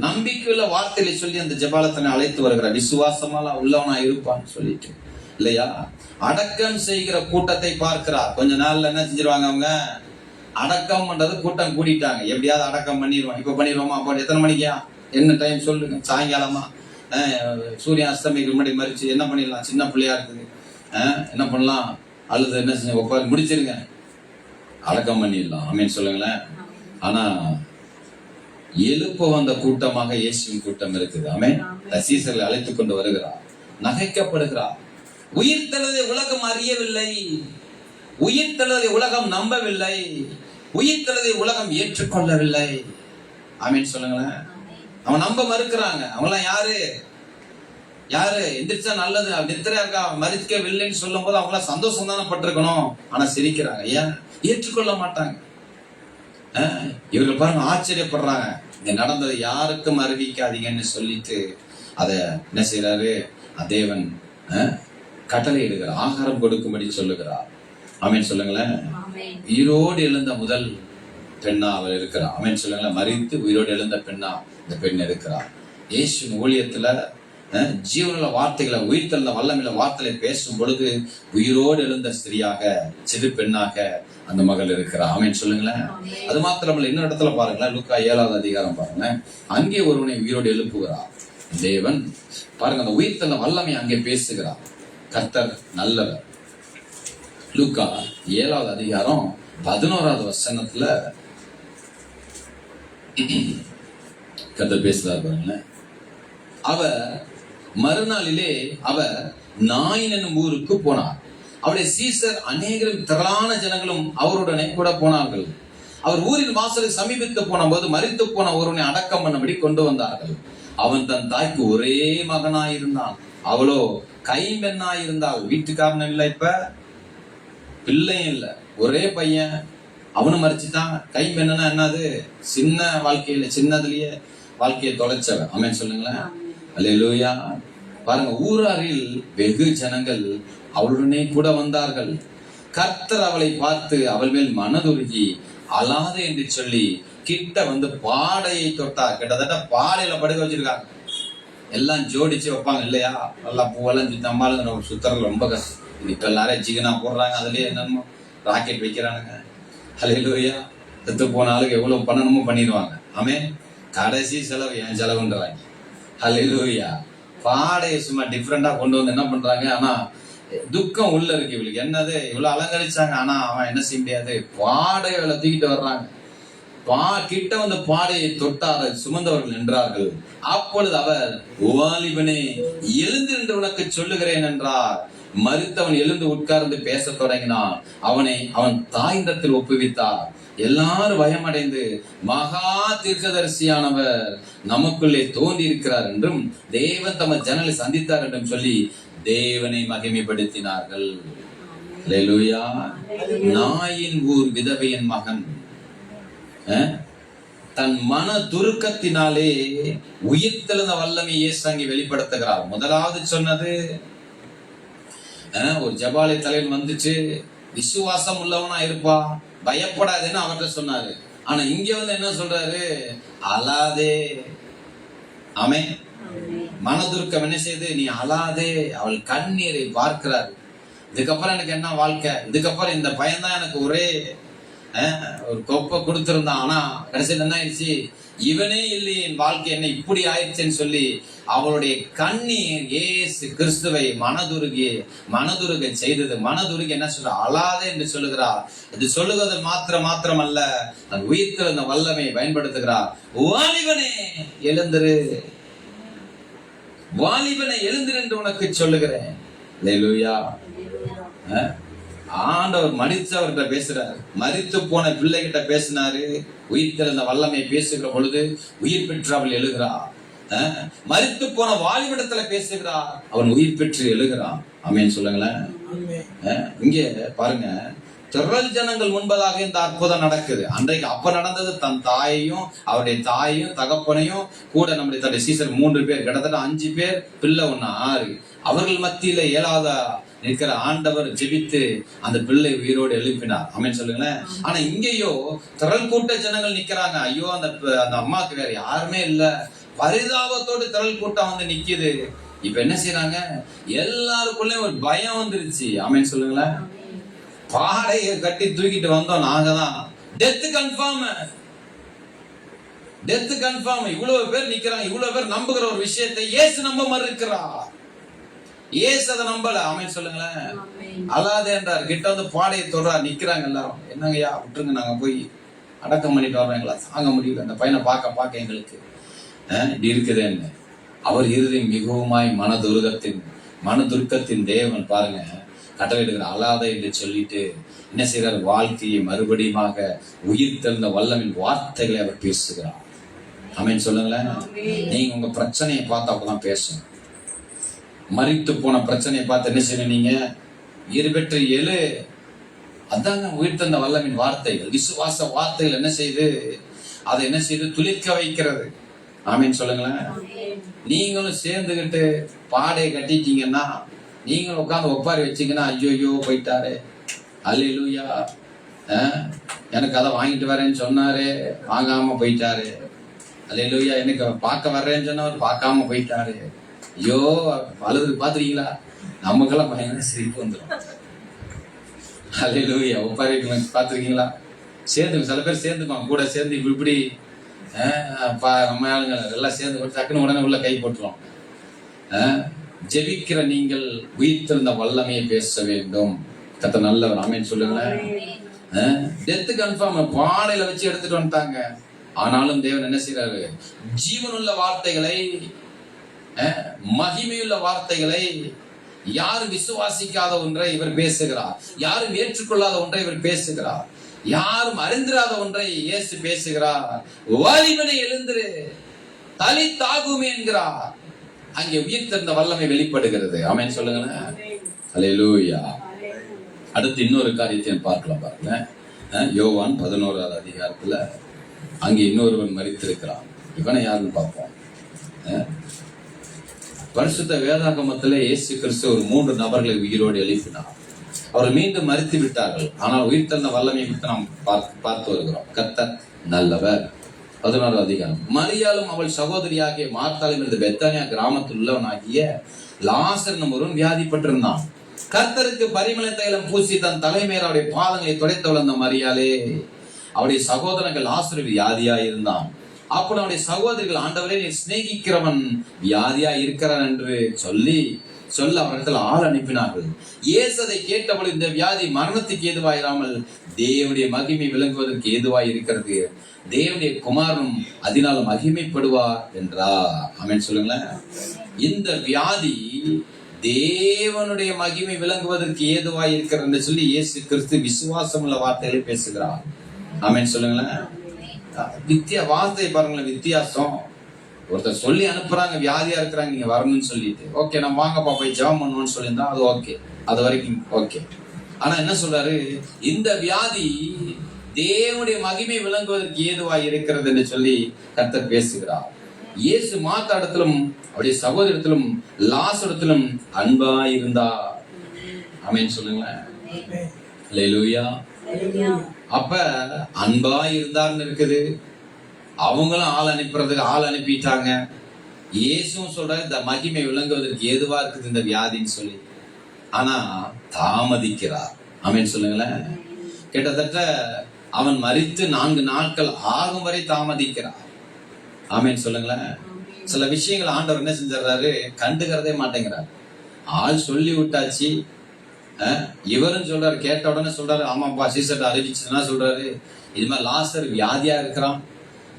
நம்பிக்கையுள்ள வார்த்தைகளை சொல்லி அந்த ஜெபாலயத்தை அழைத்து வருகிறார். விசுவாசமால உள்ளவனா இருப்பான்னு சொல்லிட்டு இல்லையா? அடக்கம் செய்கிற கூட்டத்தை பார்க்கிறார். கொஞ்ச நாள்ல என்ன செஞ்சிருவாங்க? அவங்க அடக்கம் பண்றது கூட்டம் கூட்டிட்டாங்க. எப்படியாவது அடக்கம் பண்ணிடுவோம். இப்ப பண்ணிடுவோமா? அப்போ எத்தனை மணிக்கா? என்ன டைம் சொல்லுங்க. சாயங்காலமா? சூரியன் அஸ்தமிக்கு முன்னாடி மறிச்சு என்ன பண்ணிடலாம்? சின்ன பிள்ளையா இருக்குது, என்ன பண்ணலாம்? அல்லது என்ன செஞ்சு உட்காந்து முடிச்சிருங்க, அடக்கம் பண்ணிடலாம். ஆமேன்னு சொல்லுங்களேன். ஆனா எழுப்ப வந்த கூட்டமாக இயேசுவின் கூட்டம் இருக்குது. ஆமென். சீசர்களை அழைத்துக் கொண்டு வருகிறார், நகைக்கப்படுகிறார். உயிர்த்தெழுதை உலகம் அறியவில்லை, உயிர்த்தெழுதை உலகம் நம்பவில்லை, உயிர்த்தெழுதை உலகம் ஏற்றுக்கொள்ளவில்லை. ஆமேன்னு சொல்லுங்களேன். அவன் நம்ப மறுக்கிறாங்க. அவங்களாம் யாரு யாரு எந்திரிச்சா நல்லது, நித்திரையா இருக்கா, மறிக்கவில்லைன்னு சொல்லும் போது அவங்களாம் சந்தோஷம் தானே பட்டிருக்கணும். ஆனா சிரிக்கிறாங்க. ஏன் ஏற்றுக்கொள்ள மாட்டாங்க? இவர்கள் பாருங்க ஆச்சரியப்படுறாங்க. இங்க நடந்தது யாருக்கும் அறிவிக்காதீங்கன்னு சொல்லிட்டு அத என்ன செய்யறாரு? தேவன் கட்டளை இடுகிறார், ஆகாரம் கொடுக்கும்படி சொல்லுகிறார். ஆமேன்னு சொல்லுங்களேன். உயிரோடு எழுந்த முதல் பெண்ணா அவள் இருக்கிறார். ஆமேன்னு சொல்லுங்களேன். மரித்து உயிரோடு எழுந்த பெண்ணா இந்த பெண் இருக்கிறார். இயேசுவின் ஊழியத்துல ஜீவனுள்ள வார்த்தைகளை, உயிர்த்தெழுந்த வல்லமையுள்ள வார்த்தைகளை பேசும் பொழுது உயிரோடு எழுந்த ஸ்திரியாக, சிறு பெண்ணாக அந்த மகள் இருக்கிறார். ஆமேன்னு சொல்லுங்களேன். அது மாத்திரமல்ல, இன்னொரு இடத்துல பாருங்களேன், லூக்கா 7வது அதிகாரம் பாருங்க. அங்கே ஒருவனை உயிரோடு எழுப்புகிறார் தேவன். பாருங்க, அந்த உயிர்த்தெழுந்த வல்லமை அங்கே பேசுகிறார். கர்த்தர் நல்லவர். லூக்கா 7வது அதிகாரம் 11வது வசனத்துல கர்த்தர் பேசுறார் பாருங்களேன். அவர் மறுநாளிலே அவர் நாயின் என்னும் ஊருக்கு போனார். அவருடைய சீசர் அநேகரும் திரளான ஜனங்களும் அவருடனே கூட போனார்கள். அவர் ஊரின் வாசலுக்கு சமீபித்து போன போது மரித்து போன ஒருவனை அடக்கம் பண்ணபடி கொண்டு வந்தார்கள். அவன் தன் தாய்க்கு ஒரே மகனாயிருந்தான், அவளோ கைம்பெண்ணாயிருந்தாள். வீட்டுக்காரன் இல்லை, இப்ப பிள்ளையும் இல்லை, ஒரே பையன். அவனும் மறிச்சுட்டான். கைம்பெண்ணா என்னது? சின்ன வாழ்க்கையில சின்னதுலயே வாழ்க்கையை தொலைச்சவன். ஆமென் சொல்லுங்களேன். அல்லேலூயா. பாருங்க, ஊராரில் வெகு ஜனங்கள் அவளுடனே கூட வந்தார்கள். கர்த்தர் அவளை பார்த்து அவள் மேல் மனதுருகி அழாதே என்று சொல்லி கிட்ட வந்து பாடையை தொட்டார். கிட்டத்தட்ட பாடையில படுக்க வச்சிருக்காங்க. எல்லாம் ஜோடிச்சு வைப்பாங்க இல்லையா? நல்லா பூவெல்லாம் சுத்தம்பாலும் சுத்தறது ரொம்ப கஷ்டம். இப்ப எல்லாரும் ஜிகனா போடுறாங்க, அதுலயே என்னமோ ராக்கெட் வைக்கிறானுங்க. அல்லேலூயா. செத்து போன ஆளுக்கு எவ்வளவு பண்ணணுமோ பண்ணிடுவாங்க. ஆமே, கடைசி செலவு என் செலவுன்றாங்க. அல்லேலூயா. பாடையை சும்மா டிஃப்ரெண்டா கொண்டு வந்து என்ன பண்றாங்க? ஆனா துக்கம் உள்ள இருக்கு இவளுக்கு. என்னது, இவ்வளவு அலங்கரிச்சாங்க, ஆனா அவன் என்ன செய்ய முடியாது, பாடையை தூக்கிட்டு வர்றாங்க. கிட்ட வந்து பாடையை தொட்டார்கள், சுமந்தவர்கள் நின்றார்கள். அப்பொழுது அவர், வாலிபனே எழுந்திருந்து உனக்கு சொல்லுகிறேன் என்றார். மரித்தவன் எழுந்து உட்கார்ந்து பேச தொடங்கினான். அவன் தாயிடத்தில் ஒப்புவித்தார். எல்லாரும் பயமடைந்து, மகா தீர்க்கதரிசியானவர் நமக்குள்ளே தோன்றி இருக்கிறார் என்றும் தேவன் தம ஜனலை சந்தித்தார் என்றும் சொல்லி தேவனை மகிமைப்படுத்தினார்கள். அல்லேலூயா. நாயின் ஊர் விதவையின் மகன் தன் மன துருக்கத்தினாலே உயிர்த்தெழுந்த வல்லமை இயேசு அங்கே வெளிப்படுத்துகிறார். முதலாவது சொன்னது, ஒரு ஜபாலை தலைவன் வந்துச்சு, விசுவாசம் உள்ளவனா இருப்பா, பயப்படாதுன்னு அவர்கிட்ட சொன்னாரு. ஆனா இங்க வந்து என்ன சொல்றாரு? அழாதே. ஆமென். மனதுருக்கம் என்ன செய்யுது? நீ அழாதே. அவள் கண்ணீரை பார்க்கிறார். இதுக்கப்புறம் எனக்கு என்ன வாழ்க்கை? இதுக்கப்புறம் இந்த பயன்தான் எனக்கு ஒரே ஒரு கொப்பை கொடுத்திருந்தான். ஆனா கடைசியில் என்ன ஆயிடுச்சு, இவனே இல்லை, என் வாழ்க்கை என்ன இப்படி ஆயிடுச்சுன்னு சொல்லி அவளுடைய கண்ணீர் இயேசு கிறிஸ்துவை மனதுருக செய்தது. மனதுருகி என்ன சொல்ற, அழாதே என்று சொல்லுகிறார். இது சொல்லுவது மாத்திரமல்ல, தன் உயிர்த்தெழுந்த வல்லமை பயன்படுத்துகிறார். வாலிபனே எழுந்திரு, வாலிபனை எழுந்திரு என்று உனக்கு சொல்லுகிறேன். அல்லேலூயா. ஆண்டவர் மரித்தவர்கிட்ட பேசுறாரு, மரித்து போன பிள்ளைகிட்ட பேசினாரு. உயிர் தெழுந்த வல்லமை பேசுகிற பொழுது உயிர் பெற்று அவள் எழுகிறார். மரித்து போன வாலிபடத்துல பேசுகிறார், அவன் உயிர் பெற்று எழுகிறான். ஆமென் சொல்லுங்களேன். இங்க பாருங்க, திரள் ஜனங்கள் முன்பதாக இந்த அற்புதம் நடக்குது. அன்றைக்கு அப்ப நடந்தது, தன் தாயையும் அவருடைய தாயையும் தகப்பனையும் கூட நம்முடைய தன்னுடைய சீசர் 3 பேர், கிட்டத்தட்ட 5 பேர், பிள்ளை 1 6, அவர்கள் மத்தியில இயலாத இருக்கிற ஆண்டவர் ஜெபித்து அந்த பிள்ளை உயிரோடு எழுப்பினார். ஆமென் சொல்லுங்களேன். ஆனா இங்கேயோ திரள் கூட்ட ஜனங்கள் நிக்கிறாங்க. ஐயோ, அந்த அம்மாவுக்கு வேற யாருமே இல்ல. பரிதாபத்தோடு திரள் கூட்டம் வந்து நிக்குது. இப்ப என்ன செய்யறாங்க, எல்லாருக்குள்ளே ஒரு பயம் வந்துருச்சு. ஆமென் சொல்லுங்களேன். பாடையை கட்டி தூக்கிட்டு வந்தோம் நாங்க தான். Death confirm. இவ்வளவு பேர் நிக்கிறாங்க, இவ்வளவு பேர் நம்புகிற ஒரு விஷயத்தை இயேசு நம்ப மறுக்கிறார். இயேசு அதை நம்பல. ஆமென் சொல்லுங்களேன். அல்லாதே என்றார். கிட்ட வந்து பாடையை தொடரா நிக்கிறாங்க எல்லாரும். என்னங்கய்யா விட்டுருங்க, நாங்க போய் அடக்கம் பண்ணிட்டு வரோம், எங்களா தாங்க முடியல, அந்த பையனை பார்க்க எங்களுக்கு இப்படி இருக்குதுன்னு. அவர் இறுதி மிகவுமாய் மனதுருக்கத்தின் தேவன் பாருங்க கட்டளையிடுகிற அழாத என்று சொல்லிட்டு என்ன செய்கிறார், வாழ்க்கையை மறுபடியுமாக உயிர் தெழுந்த வல்லமின் வார்த்தைகளை அவர் பேசுகிறார். ஆமென் சொல்லுங்களேன். நீங்க உங்க பிரச்சனையை பார்த்து அப்பதான் பேசணும். மரித்து போன பிரச்சனையை பார்த்து என்ன செய்யணும், நீங்க இருபெற்று எழு. அதாங்க உயிர் தந்த வல்லமின் வார்த்தைகள். விசுவாச வார்த்தைகள் என்ன செய்து, அதை என்ன செய்து துளிர்க்க வைக்கிறது. ஆமென் சொல்லுங்களேன். நீங்களும் சேர்ந்துகிட்டு பாடையை கட்டிட்டீங்கன்னா, நீங்களும் உட்காந்து ஒப்பாரி வச்சீங்கன்னா, ஐயோ போயிட்டாரு, அல்லேலூயா, எனக்கு அதை வாங்கிட்டு வரேன்னு சொன்னாரு, வாங்காம போயிட்டாரு, அல்லேலூயா, எனக்கு பார்க்க வர்றேன்னு சொன்னவர் பார்க்காம போயிட்டாரு, ஐயோ அழுது பாத்துறீங்களா, நமக்கெல்லாம் பயங்கர சிரிப்பு வந்துடும். அல்லேலூயா. ஒப்பாரி பாத்துருக்கீங்களா? சேர்ந்து சில பேர் சேர்ந்துப்பாங்க, கூட சேர்ந்து இப்படி நம்ம ஆளுங்க எல்லாம் சேர்ந்து டக்குன்னு உடனே உள்ள கை போட்டுரும். ஜெபிக்கிற நீங்கள் உயிர்த்தெழுந்த வல்லமையை பேச வேண்டும். கத்த நல்லவர். ஆமென் சொல்லுங்களேன். டெத் கன்ஃபார்ம் பாடையில வச்சு எடுத்துட்டு வந்துட்டாங்க. ஆனாலும் தேவன் என்ன செய்யறாரு, ஜீவனுள்ள வார்த்தைகளை, மகிமையுள்ள வார்த்தைகளை, யாரும் விசுவாசிக்காத ஒன்றை இவர் பேசுகிறார், யாரும் ஏற்றுக்கொள்ளாத ஒன்றை இவர் பேசுகிறார், யாரும் அறிந்திராத ஒன்றை இயேசு பேசுகிறார். வாலிபனை எழுந்திரு, தலி தாகுமே என்கிறார். அங்கே உயிர் தந்த வல்லமை வெளிப்படுகிறது. ஆமென் சொல்லுங்களேன். அல்லேலூயா. அடுத்து இன்னொரு காரியத்தை பார்க்கலாம் பாருங்க. யோவான் 11வது அதிகாரத்துல அங்கே இன்னொருவன் மரித்திருக்கிறான். இவனை யாருன்னு பார்ப்போம். பரிசுத்த வேதாகமத்திலே இயேசு கிறிஸ்து ஒரு 3 நபர்களை உயிரோடு எழுப்பினார். அவர்கள் மீண்டும் மரித்து விட்டார்கள். ஆனால் உயிர் தந்த வல்லமை குறித்து நாம் பார்த்து வருகிறோம். கர்த்தர் நல்லவர். 11வது அதிகாரம். மரியாளும் அவள் சகோதரியாகிய மார்த்தாளும் இருந்த பெத்தானியா கிராமத்தில் உள்ளவனாகிய லாசர் ஒருவன் வியாதிப்பட்டிருந்தான். கர்த்தருக்கு பரிமள தைலம் பூசி தன் தலைமையில் அவருடைய பாதங்களை துடைத்தவள் அந்த மரியாளே. அவருடைய சகோதரர்கள் லாசர் வியாதியா இருந்தான். அப்போ அவருடைய சகோதரிகள், ஆண்டவரே நீ சிநேகிக்கிறவன் வியாதியா இருக்கிறான் என்று சொல்ல அவரிடத்தில் ஆள் அனுப்பினார்கள். இயேசு அதை கேட்டபோது, இந்த வியாதி மரணத்துக்கு ஏதுவாயிராமல் தேவனுடைய மகிமை விளங்குவதற்கு ஏதுவாய் இருக்கிறது, தேவனுடைய குமாரனும் அதனால் மகிமைப்படுவார் என்றார். ஆமென் சொல்லுங்களேன். இந்த வியாதி தேவனுடைய மகிமை விளங்குவதற்கு ஏதுவாய் இருக்கிறது என்று சொல்லி இயேசு கிறிஸ்து விசுவாசம் உள்ள வார்த்தைகளை பேசுகிறார். ஆமென் சொல்லுங்களேன். வார்த்தை பாருங்களேன், வித்தியாசம். ஒருத்தர் சொல்லி அனுப்புறாங்க, வியாதியா இருக்கிறாங்க, நீங்க வரணும்னு சொல்லிட்டு, ஓகே நம்ம வாங்கப்பா போய் ஜெபம் பண்ணுவோம்னு சொல்லியிருந்தா அது ஓகே, அது வரைக்கும் ஓகே. ஆனா என்ன சொல்றாரு, இந்த வியாதி தேவனுடைய மகிமை விளங்குவதற்கு ஏதுவாய் இருக்கிறது என்று சொல்லி கர்த்தர் பேசுகிறார். இயேசு மார்த்தா இடத்திலும் அவருடைய சகோதரத்திலும் லாசரிடத்திலும் அன்பாய் இருந்தார். ஆமென் சொல்லுங்களேன். அல்லேலூயா. அப்ப அன்பாய் இருந்தார்னு இருக்குது. அவங்களும் ஆள் அனுப்பிட்டாங்க. இயேசுவும் சொல்ற இந்த மகிமை விளங்குவதற்கு ஏதுவா இருக்குது இந்த வியாதின்னு சொல்லி. ஆனா தாமதிக்கிறார். ஆமென் சொல்லுங்களேன். கிட்டத்தட்ட அவன் மரித்து 4 நாட்கள் ஆகும் வரை தாமதிக்கிறார். ஆமேன் சொல்லுங்களேன். சில விஷயங்கள் ஆண்டவர் என்ன செஞ்சாரு, கண்டுக்கிறதே மாட்டேங்கிறார். ஆள் சொல்லி விட்டாச்சு, இவரும் சொல்றாரு, கேட்ட உடனே சொல்றாரு, ஆமாப்பா சீசர்ட்ட அறிவிச்சுன்னா சொல்றாரு, இது மாதிரி லாசர் வியாதியா இருக்கிறான்,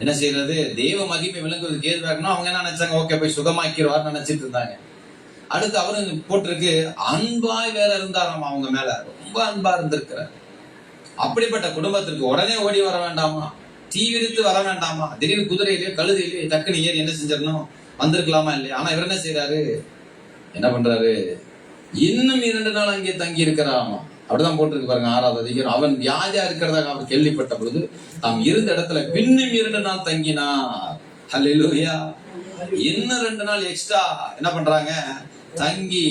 என்ன செய்யறது, தெய்வ மகிமை விளங்குவதுக்கு ஏதுவா இருக்கணும். அவங்க என்ன நினைச்சாங்க, ஓகே போய் சுகமாக்கிடுவார்னு நினைச்சிட்டு இருந்தாங்க. அடுத்து அவரு போட்டிருக்கு, அன்பாய் வேற இருந்தாராம் அவங்க மேல, ரொம்ப அன்பா இருந்திருக்கிறார். அப்படிப்பட்ட குடும்பத்திற்கு உடனே ஓடி வர வேண்டாமா, தீ விரித்து வர வேண்டாமா, திடீர்னு குதிரையிலேயே கழுதையிலேயே டக்குனு ஏறி என்ன செஞ்சிடணும், வந்திருக்கலாமா இல்லையா? ஆனா இவர் என்ன செய்யறாரு, என்ன பண்றாரு, இன்னும் 2 நாள் அங்கே தங்கி இருக்கிறாமா. அப்படிதான் போட்டிருக்கு பாருங்க 6வது அதிகாரம். அவன் வியாதியா இருக்கிறதாக அவர் கேள்விப்பட்ட பொழுது தாம் இருந்த இடத்துல பின்னும் 2 நாள் தங்கினார். ஹல்லேலூயா. இன்னும் 2 நாள் எக்ஸ்ட்ரா என்ன பண்றாங்க, தங்கி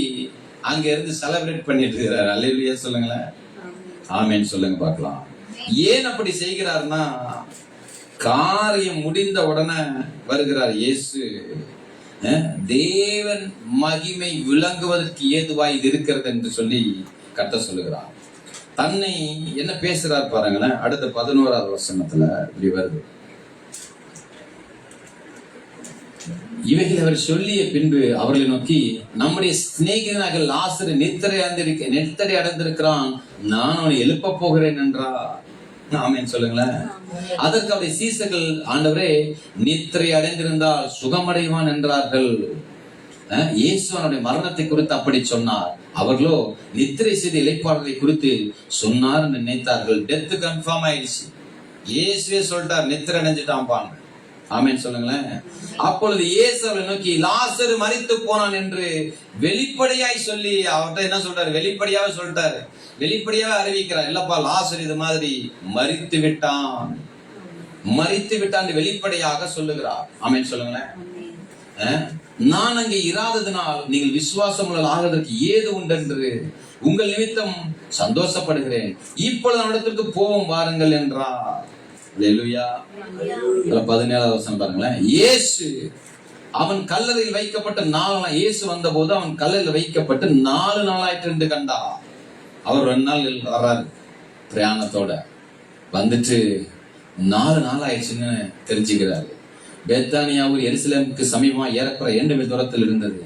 அங்க இருந்து செலிப்ரேட் பண்ணிட்டு இருக்கிறார். ஹல்லேலூயா சொல்லுங்களேன். ஆமேன் சொல்லுங்க பார்க்கலாம். ஏன் அப்படி செய்கிறார்னா, காரியம் முடிந்த உடனே வருகிறார் இயேசு. தேவன் மகிமை விளங்குவதற்கு ஏதுவாய் இது இருக்கிறது என்று சொல்லி கர்த்தர் சொல்லுகிறார். தன்னை என்ன பேசுறார் பாருங்களேன். அடுத்த 11வது வசனத்துல இப்படி வருது, இவைகள் அவர் சொல்லிய பின்பு அவர்களை நோக்கி, நம்முடைய சிநேகிதனாக லாசரு நித்திரை அடைந்திருக்கிறான், நான் அவனை எழுப்ப போகிறேன் என்றார். ஆமென் சொல்லுங்களேன். அதற்கு அவருடைய சீசர்கள், ஆண்டவரே நித்திரை அடைந்திருந்தால் சுகமடைவான் என்றார்கள். இயேசு அவனுடைய மரணத்தை குறித்து அப்படி சொன்னார், அவர்களோ நித்திரை செய்த இளைப்பாறுதலை குறித்து சொன்னார் என்று நினைத்தார்கள். டெத் கன்ஃபார்ம் ஆயிடுச்சு. இயேசுவே சொல்லிட்டார், நித்திரை அடைஞ்சிட்டான் பாங்க. ஆமென் சொல்லுங்களேன். அப்பொழுது இயேசு அவரை நோக்கி, லாசரு மரித்து போனான் என்று வெளிப்படையாய் சொல்லி அவர்கிட்ட என்ன சொல்றாரு, வெளிப்படையாவே சொல்லிட்டாரு, வெளிப்படையாவே அறிவிக்கிறார், இல்லப்பா லாசர் இது மாதிரி மரித்து விட்டான் வெளிப்படையாக சொல்லுகிறார். ஆமென் சொல்லுங்களேன். நான் அங்கே இராததினால் நீங்கள் விசுவாசம் ஆகிறதற்கு ஏது உண்டென்று உங்கள் நிமித்தம் சந்தோஷப்படுகிறேன். இப்பொழுது அவனிடத்திற்கு போவோம் வாருங்கள் என்றார். அல்லேலூயா. 17வது வசனம் பாருங்களேன். இயேசு அவன் கல்லறையில் வைக்கப்பட்ட 4 நாள், இயேசு வந்த போது அவன் கல்லறையில் வைக்கப்பட்டு 4 நாளாயிற்று என்று கண்டா. அவர் 2 நாள் வர்றாரு பிரயாணத்தோட, வந்துட்டு 4 நாள் ஆயிடுச்சுன்னு தெரிஞ்சுக்கிறாரு. பெத்தானியாவூர் எருசலேமுக்கு சமீபமா ஏறக்குறை 2 மைல் தூரத்தில் இருந்தது.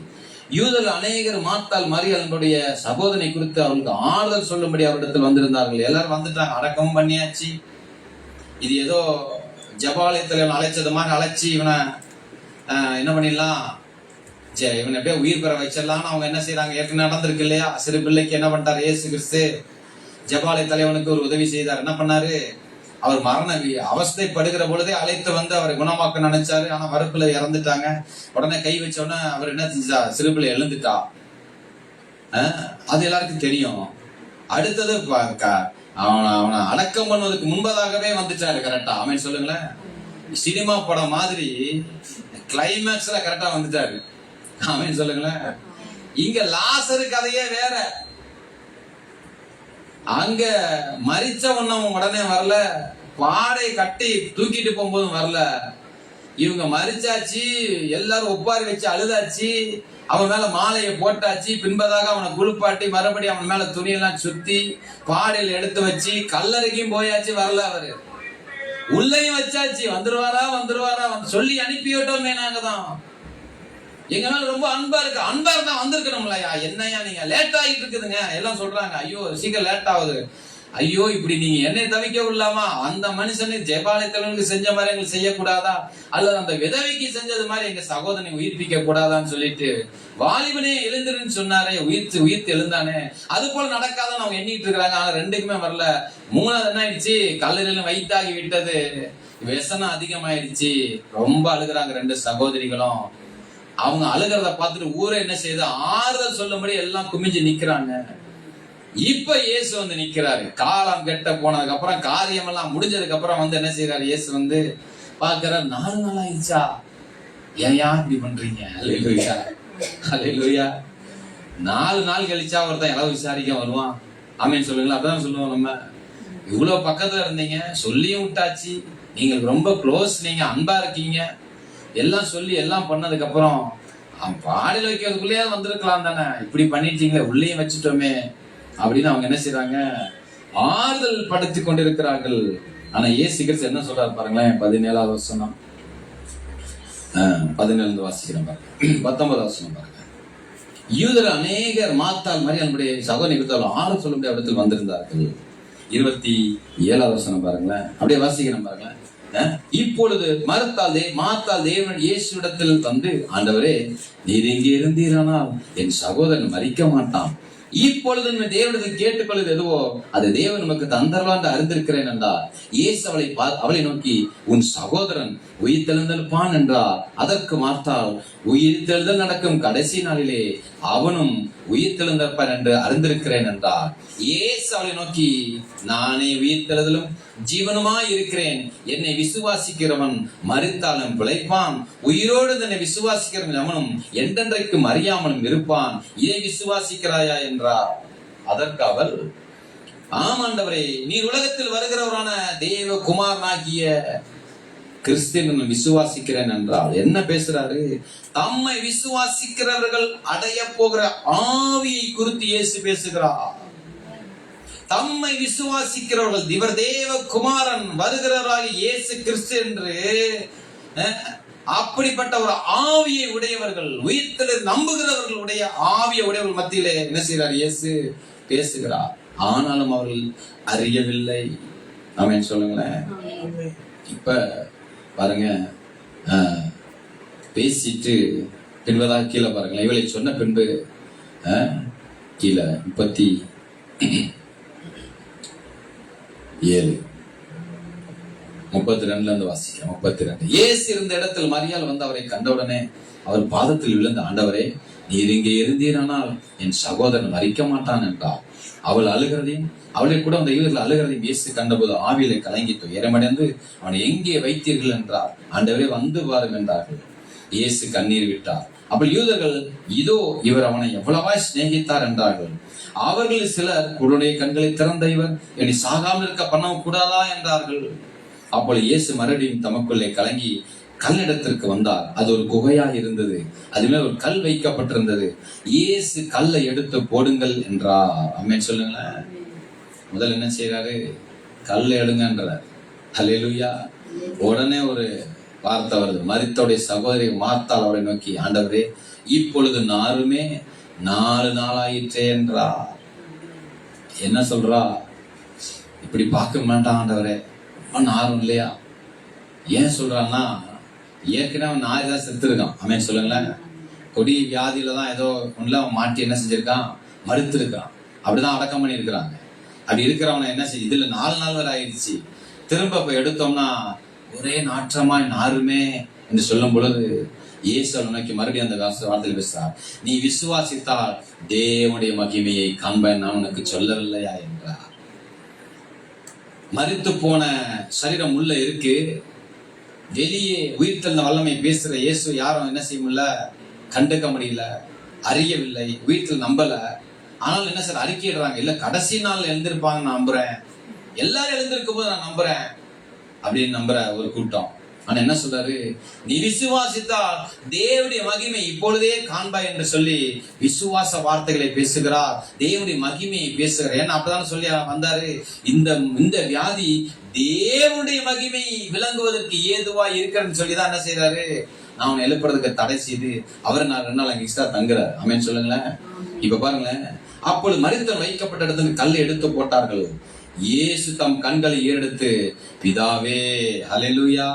யூதர்கள் அநேகர் மார்த்தாள் மரியாளுடைய சகோதரனை குறித்து அவருக்கு ஆறுதல் சொல்லும்படி அவரிடத்தில் வந்திருந்தார்கள். எல்லாரும் வந்துட்டாங்க, அடக்கமும் பண்ணியாச்சு. இது ஏதோ ஜபாலயத்துல அழைச்சது மாதிரி அழைச்சி இவனை என்ன பண்ணிடலாம், இவனை எப்படியே உயிர் பெற வச்சிடலாம்னு அவங்க என்ன செய்யறாங்க. ஏற்கனவே நடந்திருக்கு இல்லையா, சிறு பிள்ளைக்கு என்ன பண்ணிட்டாரு இயேசு கிறிஸ்து, ஜபாலய தலைவனுக்கு ஒரு உதவி செய்தார். என்ன பண்ணாரு, அவர் மரண அவஸ்தைப்படுகிற பொழுதே அழைத்து வந்து அவரை குணமாக்க நினைச்சாரு. ஆனா மறுப்புல இறந்துட்டாங்க. உடனே கை வச்ச உடனே அவர் என்ன செஞ்சா, சிறு பிள்ளை எழுந்துட்டா. அது எல்லாருக்கும் தெரியும். அடுத்தது அவனை அடக்கம் பண்ணுவதற்கு முன்பதாகவே வந்துட்டாரு கரெக்டா. ஆமென் சொல்லுங்களேன். சினிமா படம் மாதிரி கிளைமேக்ஸ்ல கரெக்டா வந்துட்டாரு. ஆமென் சொல்லுங்களேன். இங்க லாசரு கதையே வேற. அங்க மரிச்ச ஒண்ணும் உடனே வரல, பாடை கட்டி தூக்கிட்டு போகும்போதும் வரல. இவங்க மரிச்சாச்சு, எல்லாரும் ஒப்பாரி வச்சு அழுதாச்சு, அவன் மேல மாலையை போட்டாச்சு, பின்பதாக அவனை குளிப்பாட்டி மறுபடியும் அவன் மேல துணியெல்லாம் சுத்தி பாடையில் எடுத்து வச்சு கல்லறைக்கும் போயாச்சு, வரல. அவரு உள்ளையும் வச்சாச்சு, வந்துருவாரா வந்து சொல்லி அனுப்பி விட்டோமே. நாங்கதான் எங்க மேல ரொம்ப அன்பா இருந்தா வந்திருக்கணும்லையா, என்னையா நீங்க லேட் ஆகிட்டு இருக்குதுங்க எல்லாம் சொல்றாங்க. ஐயோ சீக்கிரம் லேட் ஆகுது, ஐயோ இப்படி நீங்க என்னை தவிக்க விடலாமா, அந்த மனுஷனை ஜெபாலயத்தவனுக்கு செஞ்ச மாதிரி எங்களுக்கு செய்யக்கூடாதா, அல்லது அந்த விதவைக்கு செஞ்சது மாதிரி எங்க சகோதரனை உயிர்ப்பிக்க கூடாதான்னு சொல்லிட்டு, வாலிபனே எழுந்துருன்னு சொன்னாரே, உயிர்த்து எழுந்தானே, அது போல நடக்காதான் அவங்க எண்ணிட்டு இருக்கிறாங்க. ஆனா 2க்குமே வரல. 3வது என்ன ஆயிடுச்சு, கல்லறையில வயிற்றாகி விட்டது, விஷனம் அதிகமாயிடுச்சு. ரொம்ப அழுகுறாங்க 2 சகோதரிகளும். அவங்க அழுகிறத பார்த்துட்டு ஊரே என்ன செய்யுது, ஆறுதல் சொல்லும்படி எல்லாம் குமிஞ்சு நிக்கிறாங்க. இப்ப இயேசு வந்து நிக்கிறாரு. காலம் கெட்ட போனதுக்கு அப்புறம், காரியம் எல்லாம் முடிஞ்சதுக்கு அப்புறம் வந்து என்ன செய்யறாரு, இயேசு வந்து பாக்குறாரு, 4 நாள் ஆயிடுச்சா, ஏன் இப்படி பண்றீங்க? அல்லேலூயா, அல்லேலூயா. 4 நாள் கழிச்சா ஒருத்தன் எல்லாம் விசாரிக்க வருவான். ஆமென் சொல்லுங்களா. அதான் சொல்லுவோம் நம்ம, இவ்வளவு பக்கத்துல இருந்தீங்க, சொல்லியும் விட்டாச்சு, நீங்க ரொம்ப க்ளோஸ், நீங்க அன்பா இருக்கீங்க, எல்லாம் சொல்லி எல்லாம் பண்ணதுக்கு அப்புறம் பாடியில் வைக்கிறதுக்குள்ளேயே வந்திருக்கலாம் தானே, இப்படி பண்ணிட்டீங்களே, உள்ளேயும் வச்சுட்டோமே அப்படின்னு அவங்க என்ன செய்யறாங்க, ஆறுதல் படுத்தி கொண்டிருக்கிறார்கள். ஆனா இயேசு கிறிஸ்து என்ன சொல்றாரு பாருங்களேன், 17வது வசனம், 17 வாசிக்கிறேன் பாருங்க, 19வது வசனம் பாருங்க. யூதர் அநேகர் மார்த்தாள் மரியாளுடைய சகோதரி கொடுத்தாலும் 6 சொல்ல முடியாத இடத்தில் வந்திருந்தார்கள். 27வது வசனம் பாருங்களேன், அப்படியே வாசிக்கிறேன் பாருங்களேன். இப்பொழுது மார்த்தாள் தேவன் இயேசுவிடத்தில் வந்து, ஆண்டவரே, நீர் இங்கே இருந்தீரானால் என் சகோதரன் மரிக்க மாட்டான். இப்பொழுது தேவனிடத்தில் கேட்டுக்கொள்வது எதுவோ அது தேவன் நமக்கு தந்தரலாம் அறிந்திருக்கிறேன் என்றார். இயேசு அவளை நோக்கி, உன் சகோதரன் உயிர்த்தெழுந்திருப்பான் என்றார். அதற்கு மார்த்தாள், உயிர்த்தெழுதல் நடக்கும் கடைசி நாளிலே அவனும் உயிர்த்தெழுந்திருப்பான் என்று அறிந்திருக்கிறேன் என்றார். இயேசு அவளை நோக்கி, நானே உயிர்த்தெழுதலும் ஜீவனுமாய் இருக்கிறேன். என்னை விசுவாசிக்கிறவன் மரித்தாலும் பிழைப்பான், உயிரோடு தன்னை விசுவாசிக்கிறவன் அவனும் என்றென்றைக்கு மறியாமலும் இருப்பான். இதை விசுவாசிக்கிறாயா என்றார். அதற்கு அவள், ஆம் ஆண்டவரே, நீர் உலகத்தில் வருகிறவரான தேவ குமாரனாகிய கிறிஸ்துவின் விசுவாசிக்கிறேன் என்றால். என்ன பேசுறாரு? தம்மை விசுவாசிக்கிறவர்கள் அடைய போகிற ஆவியை குறித்து இயேசு பேசுகிறார். தம்மை விசுவாசிக்கிறவர்கள், இவர் தேவ குமாரன் வருகிறவராக இயேசு கிறிஸ்து என்று அப்படிப்பட்ட ஒரு ஆவியை உடையவர்கள், உயிர்த்தெழுதலை நம்புகிறவர்களுடைய ஆவியை உடையவர்கள் மத்தியிலே என்ன செய்கிறார்? இயேசு பேசுகிறார். ஆனாலும் அவர்கள் அறியவில்லை. ஆமென் சொல்லுங்களேன். இப்ப பாருங்க, பேசிட்டு பின்பதாக கீழே பாருங்களேன். இவளை சொன்ன பின்பு கீழே 32 வாசிக்கிறேன். 32. இயேசு இருந்த இடத்தில் மரியாள் வந்து அவரை கண்டவுடனே அவர் பாதத்தில் விழுந்த, ஆண்டவரே, நீர் இங்கே இருந்தீரானால் என் சகோதரன் மரிக்க மாட்டான் என்றார். அவள் அழுகிறதையும், அவளை கூட அந்த யூதர்கள் அழுகிறதையும் இயேசு கண்டபோது ஆவியிலே கலங்கி துயரமடைந்து, அவனை எங்கே வைத்தீர்கள் என்றார். ஆண்டவரே, வந்து பாரும் என்றார்கள். இயேசு கண்ணீர் விட்டார். அப்ப யூதர்கள், இதோ இவர் அவனை எவ்வளவாய் சிநேகித்தார் என்றார்கள். அவர்கள் சிலர், குருடைய கண்களை திறந்த இவர் என்னை சாகாமல் இருக்க பண்ண கூடாதா என்றார்கள். அப்பொழுது இயேசு மறுபடியும் தமக்குள்ளே கலங்கி கல்லிடத்திற்கு வந்தார். அது ஒரு குகையாக இருந்தது, அதுமே ஒரு கல் வைக்கப்பட்டிருந்தது. இயேசு கல்லை எடுத்து போடுங்கள் என்றார். ஆமென் சொல்லுங்களேன். முதல்ல என்ன செய்யறாரு? கல்லை எடுங்கன்றார். ஹல்லேலூயா. உடனே ஒரு வார்த்தை வருது. மரித்தோடைய சகோதரி மார்த்தாள் அவரை நோக்கி, ஆண்டவரே, இப்பொழுது நாருமே 4 நாளாயிற்றே என்றார். என்ன சொல்றா? இப்படி பார்க்க மாட்டான் ஆண்டவரே, நாரும் இல்லையா? ஏன் சொல்றான்னா, ஏற்கனவே நாய் தான் செத்து இருக்கான். ஆமென் சொல்லுங்களேன். கொடி வியாதியில தான் ஏதோ ஒண்ணுல அவன் மாட்டி என்ன செஞ்சிருக்கான்? மறுத்து இருக்கான். அப்படிதான் அடக்கம் பண்ணி இருக்கிறாங்க. அப்படி இருக்கிறவனை என்ன செய்ய, இதுல 4 நாள் வரை ஆயிடுச்சு. திரும்ப இப்ப எடுத்தோம்னா ஒரே நாற்றமாய் நாருமே என்று சொல்லும் பொழுது இயேசு நோக்கி மறுபடியும் அந்த வார்த்தையில் பேசுறார். நீ விசுவாசித்தால் தேவனுடைய மகிமையை காண்பேன், நான் உனக்கு சொல்லவில்லையா என்றார். மரித்து போன சரீரம் உள்ள இருக்கு, வெளியே உயிர்த்தெழுந்த வல்லமை பேசுற இயேசு யாரும் என்ன செய்ய முடியல? கண்டுக்க முடியல, அறியவில்லை, உயிர்த்தெழு நம்பல. ஆனாலும் என்ன சார் அறிக்கையிடுறாங்க, இல்ல கடைசி நாள் எழுந்திருப்பாங்க நான் நம்புறேன், எல்லாரும் எழுந்திருக்கும் போது நான் நம்புறேன் அப்படின்னு நம்புற ஒரு கூட்டம். ஆனா என்ன சொல்றாரு? நீ விசுவாசித்தால் தேவனுடைய மகிமை இப்பொழுதே காண்பாய் என்று சொல்லி விசுவாச வார்த்தைகளை பேசுகிறார். தேவனுடைய மகிமையை பேசுகிறார். ஏன்னா அப்பதானே சொல்லி வந்தாரு, இந்த வியாதி தேவனுடைய மகிமை விளங்குவதற்கு ஏதுவாய் இருக்கிறன்னு சொல்லிதான் என்ன செய்யறாரு? நான் அவனை எழுப்புறதுக்கு தடை செய்து அவரை நான் 2 நாள் அங்க எக்ஸ்ட்ரா தங்குறாரு. ஆமென் சொல்லுங்களேன். இப்ப பாருங்களேன், அப்பொழுது மரித்தவன் வைக்கப்பட்ட இடத்துல கல்லை எடுத்து போட்டார்கள். இயேசு தம் கண்களை ஏறெடுத்து, பிதாவே, ஹல்லேலூயா,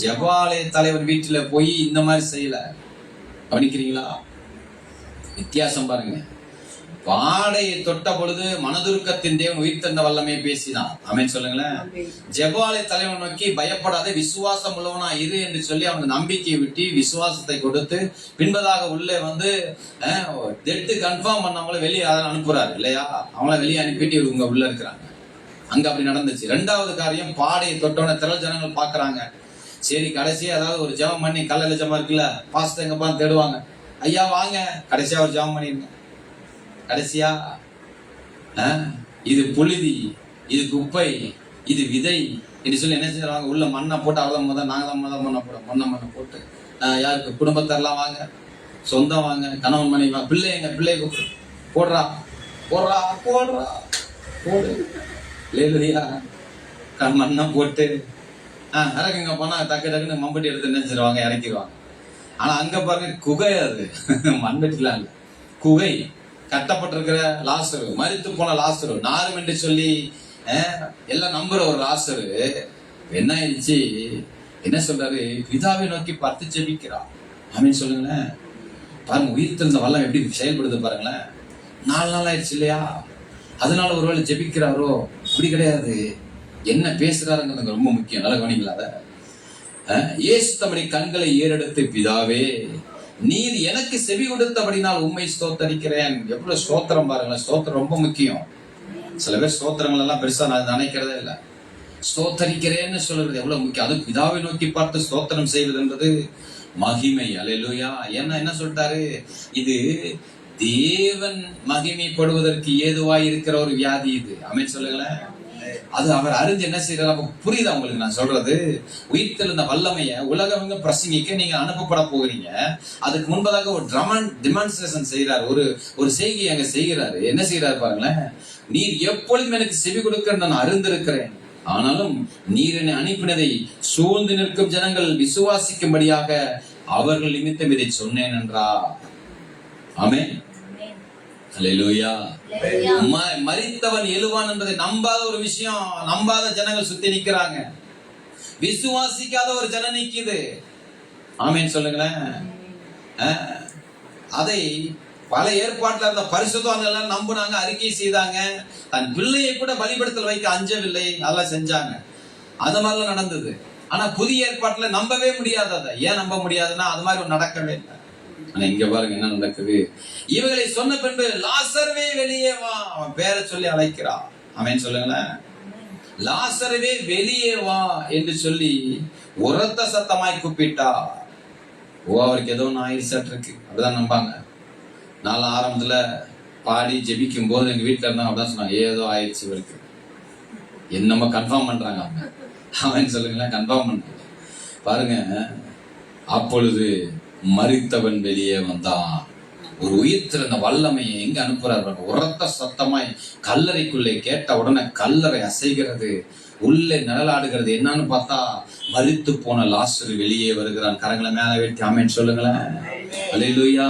ஜெபாலய தலைவர் வீட்டுல போய் இந்த மாதிரி செய்யல. கவனிக்கிறீங்களா வித்தியாசம்? பாருங்க, பாடையை தொட்ட பொழுது மனதுருக்கத்தின் தேவன் உயிர்த்தெழுந்த வல்லமை பேசினார். ஆமென் சொல்லுங்களேன். ஜெபாலய தலைவன் நோக்கி, பயப்படாத, விசுவாசம் உள்ளவனா இரு என்று சொல்லி அவனுக்கு நம்பிக்கையை விட்டு விசுவாசத்தை கொடுத்து பின்பதாக உள்ளே வந்து டெட்டு கன்ஃபார்ம் பண்ணவங்கள வெளியே அனுப்புறாரு இல்லையா? அவங்கள வெளியே அனுப்பிட்டு இவங்க உள்ள இருக்கிறாங்க. அங்க அப்படி நடந்துச்சு. 2வது காரியம், பாடையை தொட்டோட திரள் ஜனங்கள் பாக்குறாங்க. சரி, கடைசியா ஏதாவது ஒரு ஜெபம் பண்ணி, கல்லல ஜெபம் இருக்குல்ல, பாஸ்டர் எங்கப்பா தேடுவாங்க, ஐயா வாங்க, கடைசியா ஒரு ஜெபம் பண்ணிருங்க. கடைசியா இது புழுதி, இது குப்பை, இது விதை என்று சொல்லி என்ன செய்யறாங்க? உள்ள மண்ணை போட்டு, அவதான் நாங்க தான் மண்ணை போட, மண்ணை போட்டு யாருக்கு குடும்பத்தாரெல்லாம் வாங்க, சொந்தம் வாங்க, கணவன் மனைவி வாங்க, பிள்ளை போடுறா போடுறா போடுறா போடு. இல்லையா? மண்ணை போட்டு இறக்குங்க போனா டக்கு டக்குன்னு மம்பட்டி எடுத்து நினைச்சிருவாங்க, இறக்கிடுவாங்க. ஆனா அங்க பாருங்க குகை, அது மண்வெட்டிலாம் இல்ல, குகை. கட்டப்பட்டிருக்கிற லாசரு, மரித்து போன லாசரு, நாரும் என்று சொல்லி எல்லாம் நம்புற ஒரு லாசரு என்ன ஆயிடுச்சு? என்ன சொல்றாரு? பிதாவை நோக்கி பார்த்து ஜெபிக்கிறார். ஆமீன் சொல்லுங்களேன். பாருங்க, உயிர் தெழுந்த வல்லம் எப்படி செயல்படுது பாருங்களேன். 4 நாள் ஆயிடுச்சு இல்லையா? அதனால ஒருவேளை ஜெபிக்கிறாரோ? அப்படி கிடையாது. என்ன பேசுறாருங்கிறது ரொம்ப முக்கியம். நல்லா கவனிக்கலாத. இயேசு தம்முடைய கண்களை ஏறெடுத்து, பிதாவே நீர் எனக்கு செவி கொடுத்தபடினால் உண்மை ஸ்தோத்தரிக்கிறேன். எவ்வளவு ஸ்தோத்திரம் பாருங்களேன். ஸ்தோத்திரம் ரொம்ப முக்கியம். சில பேர் ஸ்தோத்திரங்கள் எல்லாம் பெருசா நான் நினைக்கிறதே இல்லை. ஸ்தோத்தரிக்கிறேன்னு சொல்றது எவ்வளவு முக்கியம். அது பிதாவை நோக்கி பார்த்து ஸ்தோத்திரம் செய்வது என்பது மகிமை. அல்லேலூயா. ஏன்னா என்ன சொல்லிட்டாரு? இது தேவன் மகிமைப்படுவதற்கு ஏதுவாய் இருக்கிற ஒரு வியாதி இது. ஆமென் சொல்லுங்களேன். அது அவர் அறிஞ்சு என்ன செய்யறாரு? புரியுதா உங்களுக்கு நான் சொல்றது? உயிர்த்தெழுந்த வல்லமைய உலகவங்க பிரசங்கிக்க நீங்க அனுப்பப்பட போகிறீங்க. அதுக்கு முன்பதாக ஒரு டெமான்ஸ்ட்ரேஷன் செய்யறாரு, ஒரு செய்கை அங்க செய்கிறாரு. என்ன செய்யறாரு பாருங்களேன். நீர் எப்பொழுதும் எனக்கு செவி கொடுக்க நான் அறிந்திருக்கிறேன், ஆனாலும் நீர் என்னை அனுப்பினதை சூழ்ந்து நிற்கும் ஜனங்கள் விசுவாசிக்கும்படியாக அவர்கள் நிமித்தம் இதை சொன்னேன் என்றா. ஆமென். அல்லேலூயா. மரித்தவன் எழுவான் என்பதை நம்பாத ஒரு விஷயம், நம்பாத ஜனங்கள் சுத்தி நிக்கிறாங்க. விசுவாசிக்காத ஒரு ஜனம் நிக்குது. ஆமென் சொல்லுங்களேன். அதை பல ஏற்பாட்டுல இருந்த பரிசுத்தவான்கள் எல்லாம் நம்பினாங்க, அறிக்கை செய்தாங்க. தன் பிள்ளையை கூட பலிபடுத்தல் வைக்க அஞ்சவில்லை, அதெல்லாம் செஞ்சாங்க. அது மாதிரிலாம் நடந்தது. ஆனா புதிய ஏற்பாட்டுல நம்பவே முடியாது. அதை ஏன் நம்ப முடியாதுன்னா அது மாதிரி நடக்கவே இல்லை. ஆனா இங்க பாருங்க என்ன நடக்குது. இவர்களை சொன்ன பின்பு லாசர்வே வெளியே வா, அவன் பேரை சொல்லி அழைக்கிறான். ஆமென் சொல்லுங்களேன். லாசர்வே வெளியே வா என்று சொல்லி உரத்த சத்தமாய் கூப்பிட்டா. அவருக்கு ஏதோ ஒன்று ஆயிடுச்சாட்டு இருக்கு, அப்படிதான் நம்பாங்க. நாலு ஆரம்பத்துல பாடி ஜெபிக்கும் போது எங்க வீட்டுல இருந்தாங்க, அப்படிதான் சொன்னாங்க, ஏதோ ஆயிடுச்சு இவருக்கு. என்னமோ கன்ஃபார்ம் பண்றாங்க அவங்க. ஆமென் சொல்லுங்களேன். கன்ஃபார்ம் பண்றாங்க பாருங்க. அப்பொழுது மரித்தவன் வெளியே வந்தான். ஒரு உயிர்த்திருந்த வல்லமையை எங்க அனுப்புறாரு? உரத்த சத்தமாய் கல்லறைக்குள்ளே. கேட்ட உடனே கல்லறை அசைகிறது, உள்ளே நிழலாடுகிறது. என்னன்னு பார்த்தா மரித்து போன லாசரு வெளியே வருகிறான். கரங்களை மேல வெட்டி ஆமென் சொல்லுங்களேன். அல்லேலூயா.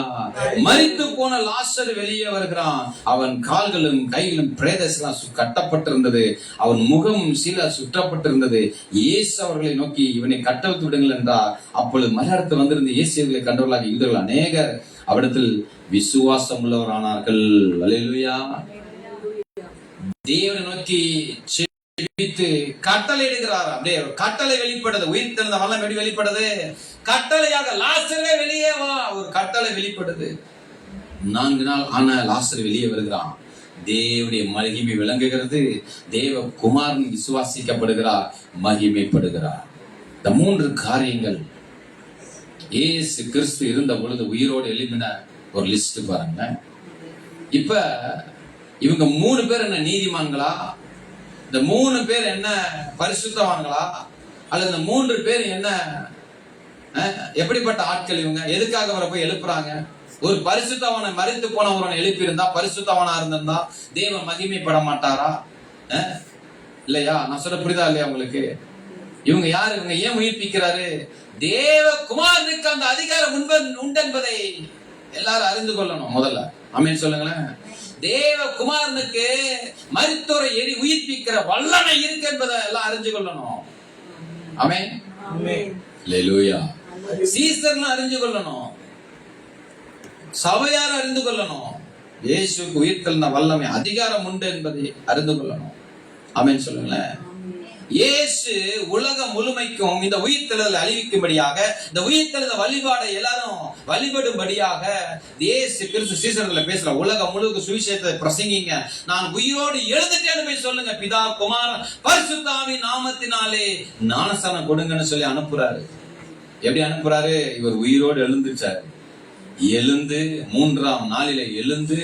மரித்து போன லாசரு வெளியே வருகிறான். அவன் கால்களும் கைகளும் பிரேதெல்லாம் கட்டப்பட்டிருந்தது, அவன் முகம் சீல சுற்றப்பட்டிருந்தது. இயேசு அவர்களை நோக்கி, இவனை கட்டவிழ்த்து விடுங்கள் என்றார். அப்பொழுது மலையாளத்தில் வந்திருந்த இயேசுவை கண்டவர்களாக யூதர்கள் அநேகர் அவரிடத்தில் விசுவாசம் உள்ளவரானார்கள். அல்லேலூயா. தேவனை நோக்கி கட்டளை இடுகிறார். அப்படியே கட்டளை வெளிப்படுது. உயிர் தெழுந்த வல்லம் எப்படி வெளிப்படுது? கட்டளையாக லாசரே வெளியே வா. ஒரு கட்டளை வெளிப்படுது. 4 நாள் ஆன லாசர் வெளியே வருகிறான். தேவனுடைய மகிமை விளங்குகிறது. தேவ குமாரன் விசுவாசிக்கப்படுகிறார், மகிமைப்படுகிறார். இந்த 3 காரியங்கள் இயேசு கிறிஸ்து இருந்த பொழுது உயிரோடு எழுப்பின ஒரு லிஸ்ட் பாருங்க. இப்ப இவங்க 3 பேர் என்ன நீதிமான்களா? இந்த 3 பேர் என்ன பரிசுத்தவான்களா? அல்லது இந்த 3 பேர் என்ன எப்படிப்பட்ட ஆட்கள்? இவங்க எதுக்காக அவரை போய் எழுப்புறாங்க? ஒரு பரிசுத்தவனை மரித்து போனவரை எழுப்பி இருந்தா, பரிசுத்தவனா இருந்திருந்தா தேவன் மகிமைப்பட மாட்டாரா? இல்லையா? நான் சொல்ல புரியுதா இல்லையா உங்களுக்கு? இவங்க யாரு? இவங்க ஏன் உயிர்ப்பிக்கிறாரு? தேவ குமாரனுக்கு அந்த அதிகாரம் உண்டு என்பதை எல்லாரும் அறிந்து கொள்ளணும் முதல்ல. ஆமென் சொல்லுங்களேன். தேவ குமாரனுக்கு மரித்தோரை உயிர்ப்பிக்கிற வல்லமை இருக்கு என்பதை எல்லாம் அறிஞ்சு கொள்ளணும். ஆமென். அல்லேலூயா. சீசர்லாம் அறிஞ்சு கொள்ளணும், சபையார் அறிந்து கொள்ளணும். இயேசுக்கு உயிர்த்தெழுந்த வல்லமை அதிகாரம் உண்டு என்பதை அறிந்து கொள்ளணும். ஆமென் சொல்லுங்களேன். இயேசு உலகம் முழுமைக்கும் இந்த உயிர்த்தெழுதலை அறிவிக்கும்படியாக, இந்த உயிர்த்தெழுந்த வழிபாடை எல்லாரும் வழிபடும்படியாக இயேசு கிறிஸ்து சீசர்களை பேசுற, உலகம் முழுக்க சுவிசேஷத்தை பிரசங்கிங்க, நான் உயிரோடு எழுந்துட்டேன்னு போய் சொல்லுங்க, பிதா குமாரன் பரிசுத்த ஆவியின் நாமத்தினாலே ஞானஸ்நானம் கொடுங்கன்னு சொல்லி அனுப்புறாரு. எப்படி அனுப்புறாரு? இவர் உயிரோடு எழுந்துச்சாரு. எழுந்து 3ஆம் நாளில எழுந்து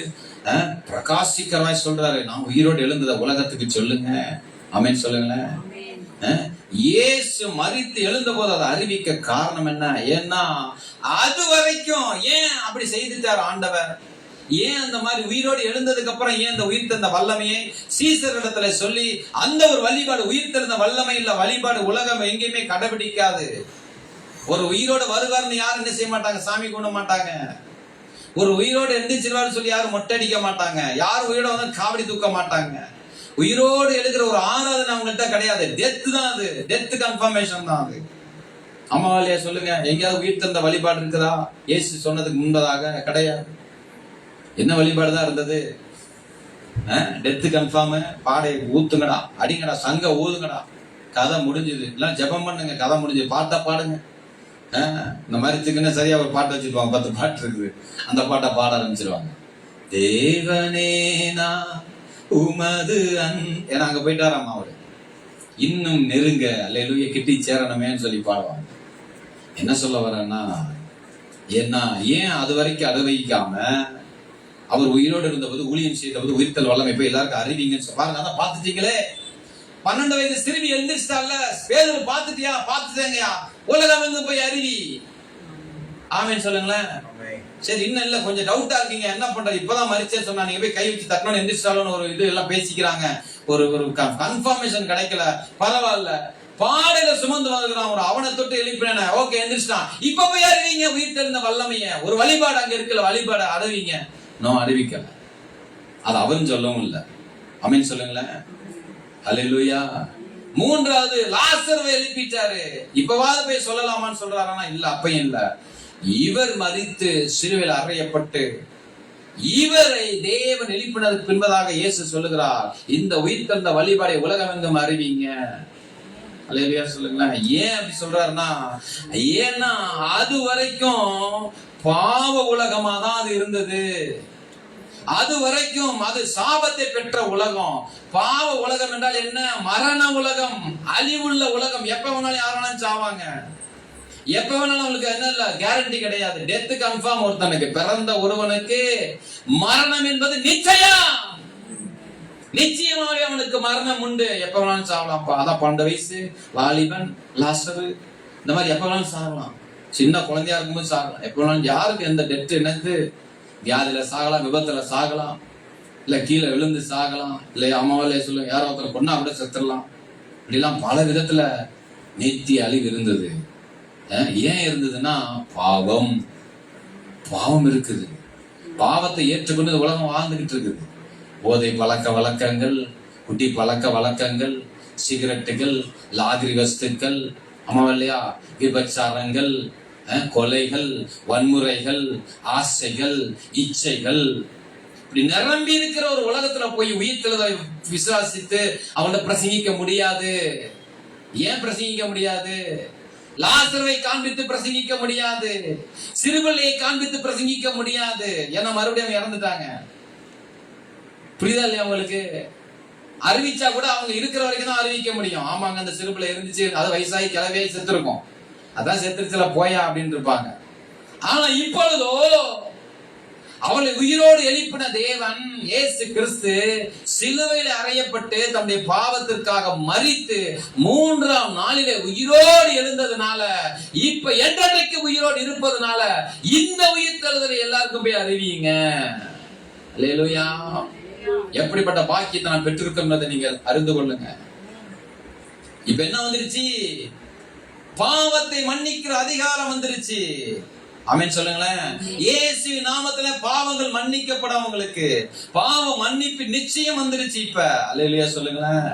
பிரகாசிக்கிறவாய் சொல்றாரு, நான் உயிரோடு எழுந்தத உலகத்துக்கு சொல்லுங்க. ஆமென் சொல்லுங்களேன். இயேசு மரித்து எழுந்த போது அதை அறிவிக்க காரணம் என்ன? ஏன்னா அது வரைக்கும் ஏன் அப்படி செய்துட்டார் ஆண்டவர்? ஏன் அந்த மாதிரி உயிரோடு எழுந்ததுக்கு அப்புறம் ஏன் அந்த உயிர் தந்த வல்லமையை சீசரிடத்துல சொல்லி அந்த ஒரு வழிபாடு, உயிர் தெரிந்த வல்லமை இல்ல வழிபாடு உலகம் எங்கேயுமே கடைபிடிக்காது. ஒரு உயிரோட வருவார்னு யாரும் என்ன செய்ய மாட்டாங்க, சாமி கும்பிட மாட்டாங்க. ஒரு உயிரோடு எந்திரிச்சிருவாரு சொல்லி யாரும் மொட்டை அடிக்க மாட்டாங்க. யாரும் உயிரோட வந்து காவடி தூக்க மாட்டாங்க. உயிரோடு எழுகிற ஒரு ஆராதனை அவங்கள்ட்ட கிடையாது. டெத் தான் அது, டெத் கன்ஃபர்மேஷன் தான் அது. அம்மாவாலியா சொல்லுங்க, எங்கேயாவது உயிர் தந்த வழிபாடு இருக்குதா? இயேசு சொன்னதுக்கு முன்பதாக கிடையாது. என்ன வழிபாடு தான் இருந்தது? டெத் கன்ஃபார்ம், பாடை ஊத்துங்கடா, அடிங்கடா, சங்க ஊதுங்கடா, கதை முடிஞ்சுது. இல்ல ஜெபம் பண்ணுங்க, கதை முடிஞ்சது, பாட்டா பாடுங்க. இந்த மாதிரி திக்குன்னு சரியா ஒரு பாட்டு வச்சிருப்பாங்க, 10 பாட்டு இருக்குது, அந்த பாட்டை பாட ஆரம்பிச்சிருவாங்க. தேவனேனா உமது ஏன்னா அங்க போயிட்டாராமா அவரு, இன்னும் நெருங்க அல்லேலூயா கிட்டி சேரணுமேன்னு சொல்லி பாடுவாங்க. என்ன சொல்ல வரேன்னா, ஏன்னா ஏன் அது வரைக்கும் அனுபவிக்காம அவர் உயிரோடு இருந்தபோது ஊழியம் செய்தபோது உயிர்த்தல் வல்லமை போய் எல்லாருக்கும் அறிவிங்கன்னு பாருங்க. அதான் பாத்துட்டீங்களே, 12 வயது சிறுமி எழுந்திரிச்சிட்டால, பேதுரு பாத்துட்டியா? பாத்துட்டேங்கயா, உலகம் வந்து போய் அறிவி. ஆமேன்னு சொல்லுங்களேன். சரி, இன்னும் இல்ல கொஞ்சம் டவுட்டா இருக்கீங்க, என்ன பண்றது, இப்பதான் மரிச்சே சொன்னா, நீங்க போய் கை வச்சு தட்டணும் எந்திரிச்சிட்டாலும் ஒரு இது எல்லாம் பேசிக்கிறாங்க, ஒரு கன்ஃபர்மேஷன் கிடைக்கல, பரவாயில்ல, பாடையில சுமந்து வந்துக்கிறான், ஒரு அவனை தொட்டு எழுப்பின, ஓகே எந்திரிச்சிட்டான், இப்ப போய் அறிவிங்க உயிர் தெரிந்த வல்லமைய. ஒரு வழிபாடு அங்க இருக்குல்ல, வழிபாடு அறிவிங்க. நான் அறிவிக்கல, அது அவன் சொல்லவும் இல்லை. ஆமேன்னு சொல்லுங்களேன். அல்லேலூயா. 3வது லாசருவை எழுப்பிட்டாரு, இப்பவாது போய் சொல்லலாமான்னு சொல்றாரானா இல்ல, அப்பயும் இல்ல. இவர் மரித்து சிலுவையில் அறையப்பட்டு இவரை தேவன் எழுப்பினதுக்கு பின்பதாக இயேசு சொல்லுகிறார், இந்த உயிர் தந்த வழிபாடை உலகமெங்கும் அறிவிங்க. அல்லேலூயா சொல்லுங்களேன். ஏன் அப்படி சொல்றாருன்னா, ஏன்னா அது வரைக்கும் பாவ உலகமா தான் அது இருந்தது. அது வரைக்கும் அது சாபத்தை பெற்ற உலகம். பாவ உலகம் என்றால் என்ன? மரண உலகம், அழிவுள்ள உலகம். எப்ப வேணாலும் யார் வேணாலும் சாவாங்க, எப்ப வேணாலும் அவங்களுக்கு என்ன இல்ல, கேரண்டி கிடையாது. Death confirm. ஒருத்தனுக்கு பிறந்த ஒருவனுக்கு மரணம் என்பது நிச்சயம், நிச்சயமாக அவனுக்கு மரணம் உண்டு. எப்ப வேணாலும் சாவலாம்ப்பா. அதான் 12 வயசு வாலிபன் லாசரு, இந்த மாதிரி எப்ப வேணாலும் சாகலாம். சின்ன குழந்தையா இருக்கும்போது சாகலாம், எப்ப வேணாலும். யாருக்கு எந்த டெத் என்னது? வியாதியில சாகலாம், விபத்துல சாகலாம், இல்ல கீழே விழுந்து சாகலாம், இல்ல அம்மாவிலே சொல்லுங்க யாரோ ஒருத்தர் கொன்னா கூட செத்துடலாம். இப்படிலாம் பல விதத்துல நித்திய அழிவு இருந்தது. ஏன் இருந்ததுன்னா பாவம், பாவம் இருக்குது. பாவத்தை ஏற்றுக்கொண்டு உலகம் வாழ்ந்துகிட்டு இருக்குது. போதை பழக்க வழக்கங்கள், குட்டி பழக்க வழக்கங்கள், சிகரெட்டுகள், லாகிரி வஸ்துக்கள், அம்மாவில்லையா, விபச்சாரங்கள், கொலைகள், வன்முறைகள், ஆசைகள், இச்சைகள், இப்படி நிரம்பி இருக்கிற ஒரு உலகத்துல போய் உயிர்த்தெழுதலை விசுவாசித்து அவனை பிரசங்கிக்க முடியாது. ஏன் பிரசங்கிக்க முடியாது? லாசருவை காண்பித்து பிரசங்கிக்க முடியாது, சிறுபிள்ளையை காண்பித்து பிரசங்கிக்க முடியாது. ஏன்னா மறுபடியும் இறந்துட்டாங்க. புரியுதா இல்லையா உங்களுக்கு? அறிவிச்சா கூட அவங்க இருக்கிற வரைக்கும் தான் அறிவிக்க முடியும். ஆமாங்க, அந்த சிறுபிள்ளை இருந்துச்சு, அது வயசாகி கிளவியாகி செத்து இருக்கும், அதான் செத்துருச்சுல போயா அப்படின்னு இருப்பாங்க. ஆனா இப்பொழுதோ அவளை உயிரோடு எழுப்பின தேவன் இயேசு கிறிஸ்து சிலுவையில் அறையப்பட்டு தன்னுடைய பாவத்திற்காக மரித்து 3ஆம் நாளிலே உயிரோடு எழுந்ததுனால, இப்ப என்றைக்கு உயிரோடு இருப்பதனால இந்த உயிர்த்தெழுதலை எல்லாருக்கும் போய் அறிவியுங்க. அல்லேலூயா. எப்படிப்பட்ட பாக்கியத்தை நான் பெற்றிருக்கோம்ன்றதை நீங்கள் அறிந்து கொள்ளுங்க. இப்ப என்ன வந்துருச்சு? பாவத்தை மன்னிக்கிற அதிகாரம் வந்துருச்சு. ஆமென் சொல்லுங்களேன். இயேசு நாமத்துல பாவங்கள் மன்னிக்கப்படவங்களுக்கு பாவ மன்னிப்பு நிச்சயம் வந்துருச்சு இப்ப. அல்லேலூயா சொல்லுங்களேன்.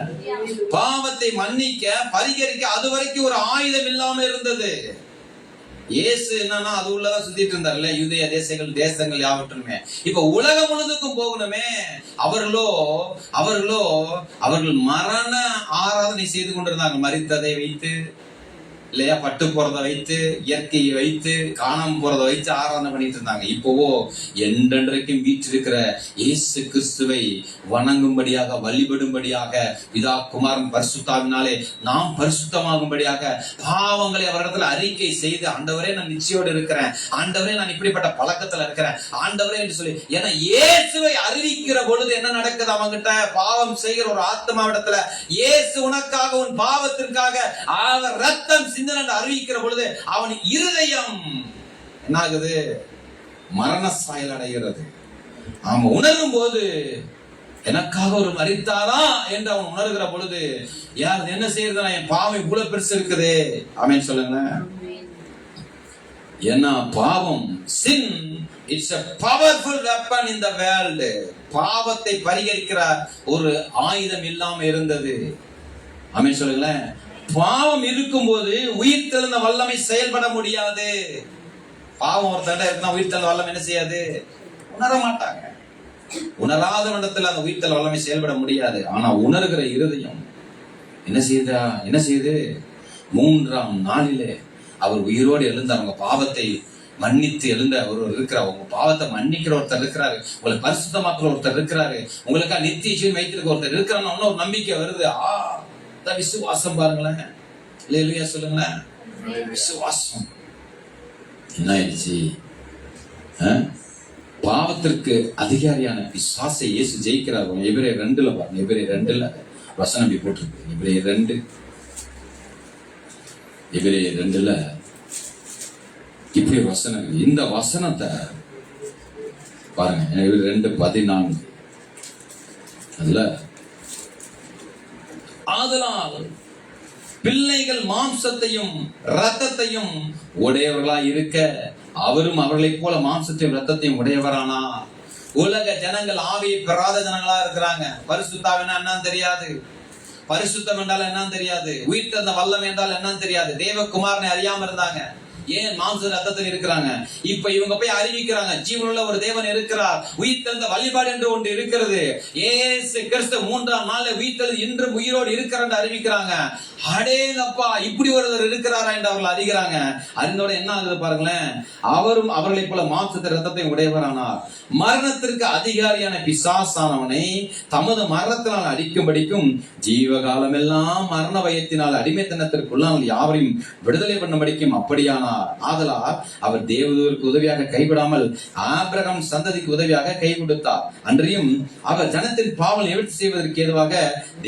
பாவத்தை மன்னிக்க, பரிகரிக்க அது வரைக்கும் ஒரு ஆயுதம் இல்லாம இருந்தது. இயேசு என்னன்னா அது உள்ளதான் சுத்திட்டு இருந்தார்ல, யூதேய தேசங்கள் யாவற்றுமே. இப்ப உலகம் முழுதுக்கும் போகணுமே. அவர்கள் மரண ஆராதனை செய்து கொண்டிருந்தாங்க. மரித்ததை வைத்து, இல்லையா, பட்டு போறதை வைத்து, இயற்கையை வைத்து, காணாம போறதை வைத்து ஆராதனை பண்ணிட்டு இருந்தாங்க. இப்போவோ என்றென்றைக்கும் வீற்றிருக்கிற இயேசு கிறிஸ்துவை வணங்கும்படியாக, வழிபடும்படியாக, பிதா குமாரன் பரிசுத்தாவினாலே நாம் பரிசுத்தமாகும்படியாக பாவங்களை அவரிடத்துல அறிக்கை செய்து, ஆண்டவரே நான் நிச்சயோடு இருக்கிறேன், ஆண்டவரே நான் இப்படிப்பட்ட பழக்கத்துல இருக்கிறேன், ஆண்டவரே என்று சொல்லி, ஏன்னா இயேசுவை அறிவிக்கிற பொழுது என்ன நடக்குது? அவங்கிட்ட பாவம் செய்கிற ஒரு ஆத்மாவிடத்துல இயேசு உனக்காக, உன் பாவத்திற்காக அவர் ரத்தம் அறிவிக்கிற பொழுது அவன் இருதயம் என்ன ஆகுது? மரண சாயல் அடைகிறது. அவன் உணரும் போது எனக்காக ஒரு மரித்தாரா என்று அவன் உணர்கிற பொழுது யார் என்ன செய்யறதுனா என் பாவம் இவ்வளவு பெருசு இருக்குது ஆமென் சொல்லுங்களேன். ஏன்னா பாவம் sin it's a powerful weapon in the world. பாவத்தை பரிகரிக்கிற ஒரு ஆயுதம் இல்லாம இருந்தது. ஆமென் சொல்லுங்களேன். பாவம் இருக்கும்போது உயிர்த்தெழுந்த வல்லமை செயல்பட முடியாது. பாவம் ஒரு தடவை இருக்குன்னா உயிர்த்தெழுந்த வல்லமை என்ன செய்யாது? உணர மாட்டாங்க. உணராத இடத்துல அந்த உயிர்த்தெழுந்த வல்லமை செயல்பட முடியாது. ஆனா உணர்கிற இருதயம் என்ன செய்யுது? 3ஆம் நாளிலே அவர் உயிரோடு எழுந்தார். அவங்க பாவத்தை மன்னித்து எழுந்த ஒருவர் இருக்கிறார். உங்க பாவத்தை மன்னிக்கிற ஒருத்தர் இருக்கிறாரு. உங்களை பரிசுத்தமாக்குற ஒருத்தர் இருக்கிறாரு. உங்களுக்கா நித்திய ஜீவன் வைத்திருக்க ஒருத்தர் இருக்கிறான்னு ஒரு நம்பிக்கை வருது. விசுவாசம் பாருங்களேன். அல்லேலூயா சொல்லுங்களேன். விசுவாசம் என்ன ஆயிடுச்சு? பாவத்திற்கு அதிகாரியான பிசாசை இயேசு ஜெயிக்கிறார். எபிரேயர் 2 பாருங்க. எபிரேயர் 2 வசனம் போட்டிருக்கு. எபிரேயர் 2 இப்படி வசனம். இந்த வசனத்தை பாருங்க. 2:14 அதுல ஆதலால் பிள்ளைகள் மாம்சத்தையும் இரத்தத்தையும் உடையவர்களாய் இருக்க அவரும் அவர்களைப் போல மாம்சத்தையும் இரத்தத்தையும் உடையவரானா. உலக ஜனங்கள் ஆவியை பெறாத ஜனங்களா இருக்கிறாங்க. பரிசுத்தாவினா என்னன்னு தெரியாது. பரிசுத்தம் என்றால் என்னன்னு தெரியாது. உயிர் தந்த வல்லம் என்றால் என்னன்னு தெரியாது. தேவகுமாரனை அறியாம இருந்தாங்க. ஏன் மாம்ச ரத்தத்தில் இருக்கிறாங்க. இப்ப இவங்க போய் அறிவிக்கிறாங்க ஜீவனுள்ள ஒரு தேவன் இருக்கிறார். உயிர் தந்த வழிபாடு என்று ஒன்று இருக்கிறது. இயேசு கிறிஸ்து 3ஆம் நாள்ல உயிர்த்தெழுந்து இன்றும் உயிரோடு இருக்கிறார் என்று அறிவிக்கிறாங்க. அடேங்கப்பா, இப்படி ஒருவர் இருக்கிறாரா என்று அவர்கள் அறிகிறாங்க. அறிந்தோட என்ன ஆகுது பாருங்களேன். அவரும் அவர்களை போல மாம்சத்தை ரத்தத்தை உடையவரானார். மரணத்திற்கு அதிகாரியான பிசாசானவனை தமது மரணத்தினால் அடிக்கும்படிக்கும் ஜீவகாலம் எல்லாம் மரண பயத்தினால் அடிமைத்தனத்திற்குள்ளாமல் யாவரையும் விடுதலை பண்ணும்படிக்கும் அப்படியானார். ஆதலால் அவர் தேவதூருக்கு உதவியாக கைவிடாமல் ஆபிரகாம் சந்ததிக்கு உதவியாக கை கொடுத்தார். அன்றியும் அவர் ஜனத்தின் பாவம் நிவர்த்தி செய்வதற்கு ஏதுவாக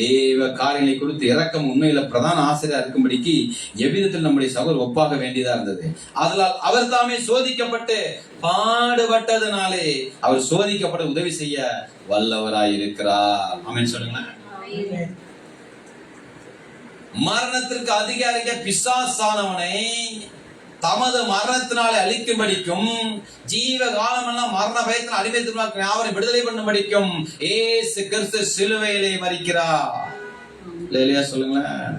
தேவ காரியங்களை குறித்து இரக்கம் உண்மையில பிரதான ஆசிரியர் இருக்கும்படிக்கு எவ்விதத்தில் நம்முடைய சகோதரர் ஒப்பாக வேண்டியதா இருந்தது. ஆதலால் அவர் தாமே சோதிக்கப்பட்டு பாடுபட்டதனாலே அவர் சோதிக்கப்பட உதவி செய்ய வல்லவராயிருக்கிறார். ஆமென் சொல்லுங்களேன். மரணத்திற்கு அதிகாரிக்க பிசாசானவனை தமது மரணத்தினாலே அழிக்கும்படிக்கும் ஜீவ காலமெல்லாம் மரண பயத்தினால் அடிமைத்தனமாக்கின அவரை விடுதலை பண்ணும்படிக்கும் இயேசு கிறிஸ்து சிலுவையிலே மரிக்கிறார். அல்லேலூயா சொல்லுங்களேன்.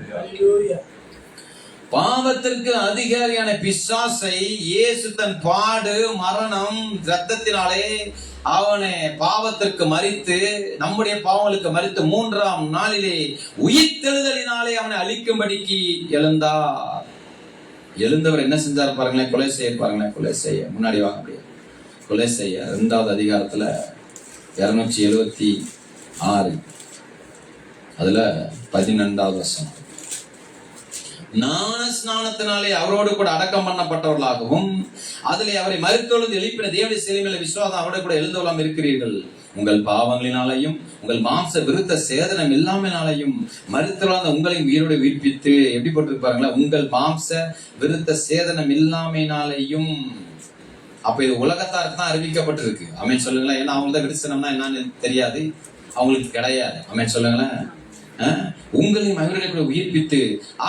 பாவத்திற்கு அதிகாரியான பிசாசை இயேசு தன் பாடு மரணம் இரத்தத்தினாலே அவனை பாவத்திற்கு மரித்து நம்முடைய பாவங்களுக்கு மரித்து 3ஆம் நாளிலே உயிர்த்தெழுதலினாலே அவனை அழிக்கும்படிக்கு எழுந்தார். எழுந்தவர் என்ன செஞ்சார் பாருங்களேன். கொலை செய்ய பாருங்களேன். கொலை செய்ய முன்னாடி வாங்க முடியாது. கொலை செய்ய 2வது அதிகாரத்துல 276 அதுல 12வது வசனம். ஞான ஸ்நானத்தினாலே அவரோடு கூட அடக்கம் பண்ணப்பட்டவர்களாகவும் அதிலே அவரை மரித்தொழுந்து எழுப்பின தேவனுடைய சிலைமையில விசுவாசம் அவரோடு கூட எழுந்தவளாம் இருக்கிறீர்கள். உங்கள் பாவங்களினாலையும் உங்கள் மாம்ச விருத்த சேதனம் இல்லாமனாலையும் மரித்தொழுந்த உங்களையும் உயிரோடு உயிர்ப்பித்து எப்படி போட்டிருப்பாருங்களா. உங்கள் மாம்ச விருத்த சேதனம் இல்லாமனாலையும். அப்ப இது உலகத்தாருக்கு தான் அறிவிக்கப்பட்டிருக்கு. ஆமென் சொல்லுங்களேன். ஏன்னா அவங்க தான் கிறிஸ்தவம்னா என்னன்னு தெரியாது, அவங்களுக்கு கிடையாது. ஆமென் சொல்லுங்களேன். உங்களையும் அவர்களை உயிர்ப்பித்து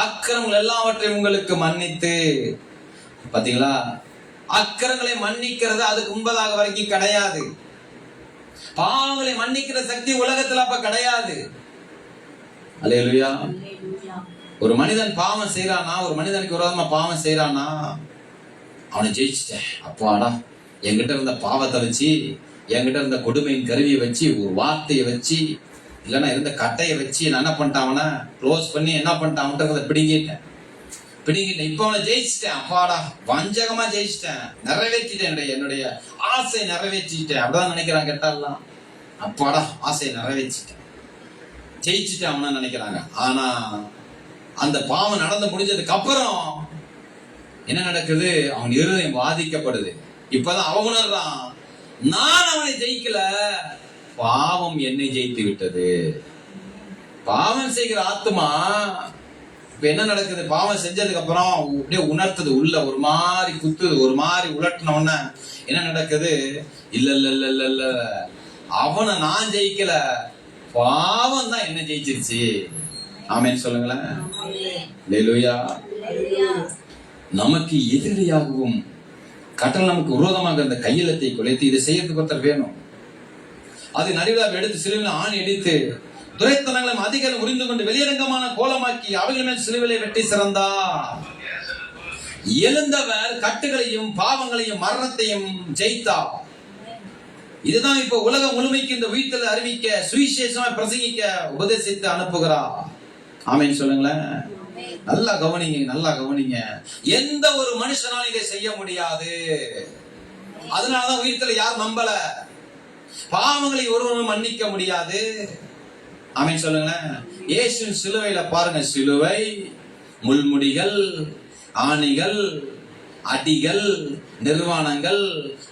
அக்கிரமங்கள் எல்லாவற்றையும் உங்களுக்கு மன்னித்து. பாத்தீங்களா, அக்கிரங்களை மன்னிக்கிறது அதுக்கு முன்பதாக வரைக்கும் கிடையாது. பாவங்களை மன்னிக்கிற சக்தி உலகத்துல அப்ப கிடையாது. அல்லேலூயா. ஒரு மனிதன் பாவம் செய்யறானா, ஒரு மனிதனுக்கு விரோதமா பாவம் செய்யறானா, அவனை ஜெயிச்சிட்டேன். அப்பாடா, என்கிட்ட இருந்த பாவத்தை வச்சு, என்கிட்ட இருந்த கொடுமையின் கருவியை வச்சு, ஒரு வார்த்தையை வச்சு, இல்லைன்னா இருந்த கட்டையை வச்சு நான் என்ன பண்ணிட்டான், க்ளோஸ் பண்ணி என்ன பண்ணிட்டான், பிடிங்கிட்டேன். இப்ப அவனை ஜெயிச்சிட்டேன். அப்பாடா, வஞ்சகமா ஜெயிச்சிட்டேன், நிறைவேற்றிட்டேன், என்னுடைய ஆசை நிறைவேற்றிட்டேன். அப்படிதான் நினைக்கிறாங்க கேட்டாலாம். அப்பாடா, ஆசையை நிறைவேற்றிட்டேன், ஜெயிச்சுட்டேன் அவனா நினைக்கிறாங்க. ஆனா அந்த பாவம் நடந்து முடிஞ்சதுக்கு அப்புறம் என்ன நடக்குது? அவன் இருதயம் பாதிக்கப்படுது. இப்பதான் அவன் உணர்றான், நான் அவனை ஜெயிக்கல, பாவம் என்னை ஜெயித்து விட்டது. பாவம் செய்கிற ஆத்மா இப்ப என்ன நடக்குது? பாவம் செஞ்சதுக்கு அப்புறம் அப்படியே உணர்த்துது, உள்ள ஒரு மாதிரி குத்துது, ஒரு மாதிரி உலட்டின உடனே என்ன நடக்குது? இல்ல இல்ல இல்ல இல்ல இல்ல, அவனை நான் ஜெயிக்கல, பாவம் தான் என்ன ஜெயிச்சிருச்சு. ஆமென் சொல்லுங்களேன். அல்லேலூயா. நமக்கு எதிரியாகவும் கட்டளை நமக்கு விரோதமாக அந்த கையெழுத்தை குலைத்து இதை செய்யறதுக்கு ஒருத்தர் வேணும். அதை நடுவில் எடுத்து சிலுவையில் ஆணி அடித்து துரைத்தனங்களும் அதிகாரம் உறிந்து கொண்டு வெளியரங்கமான கோலமாக்கி அவைகள் மேல் சிலுவையை வெட்டி சிறந்தா. எழுந்தவர் கட்டுகளையும் பாவங்களையும் மரணத்தையும் ஜெயித்தார். இதுதான் இப்ப உலகம் முழுமைக்கு இந்த உயிர்த்தலை அறிவிக்க சுவிசேஷமா பிரசங்கிக்க உபதேசித்து அனுப்புகிறார். ஆமென் சொல்லுங்களேன். நல்லா கவனிங்க, நல்லா கவனிங்க. எந்த ஒரு மனுஷனாலும் இதை செய்ய முடியாது. அதனாலதான் உயிர்த்தலை யார் நம்பல. பாவங்களை ஒருவரும் மன்னிக்க முடியாது. ஆமென் சொல்லுங்களேன். இயேசுவின் சிலுவையில பாருங்க, சிலுவை, முள்முடிகள், ஆணிகள், அடிகள், நிர்வாணங்கள்,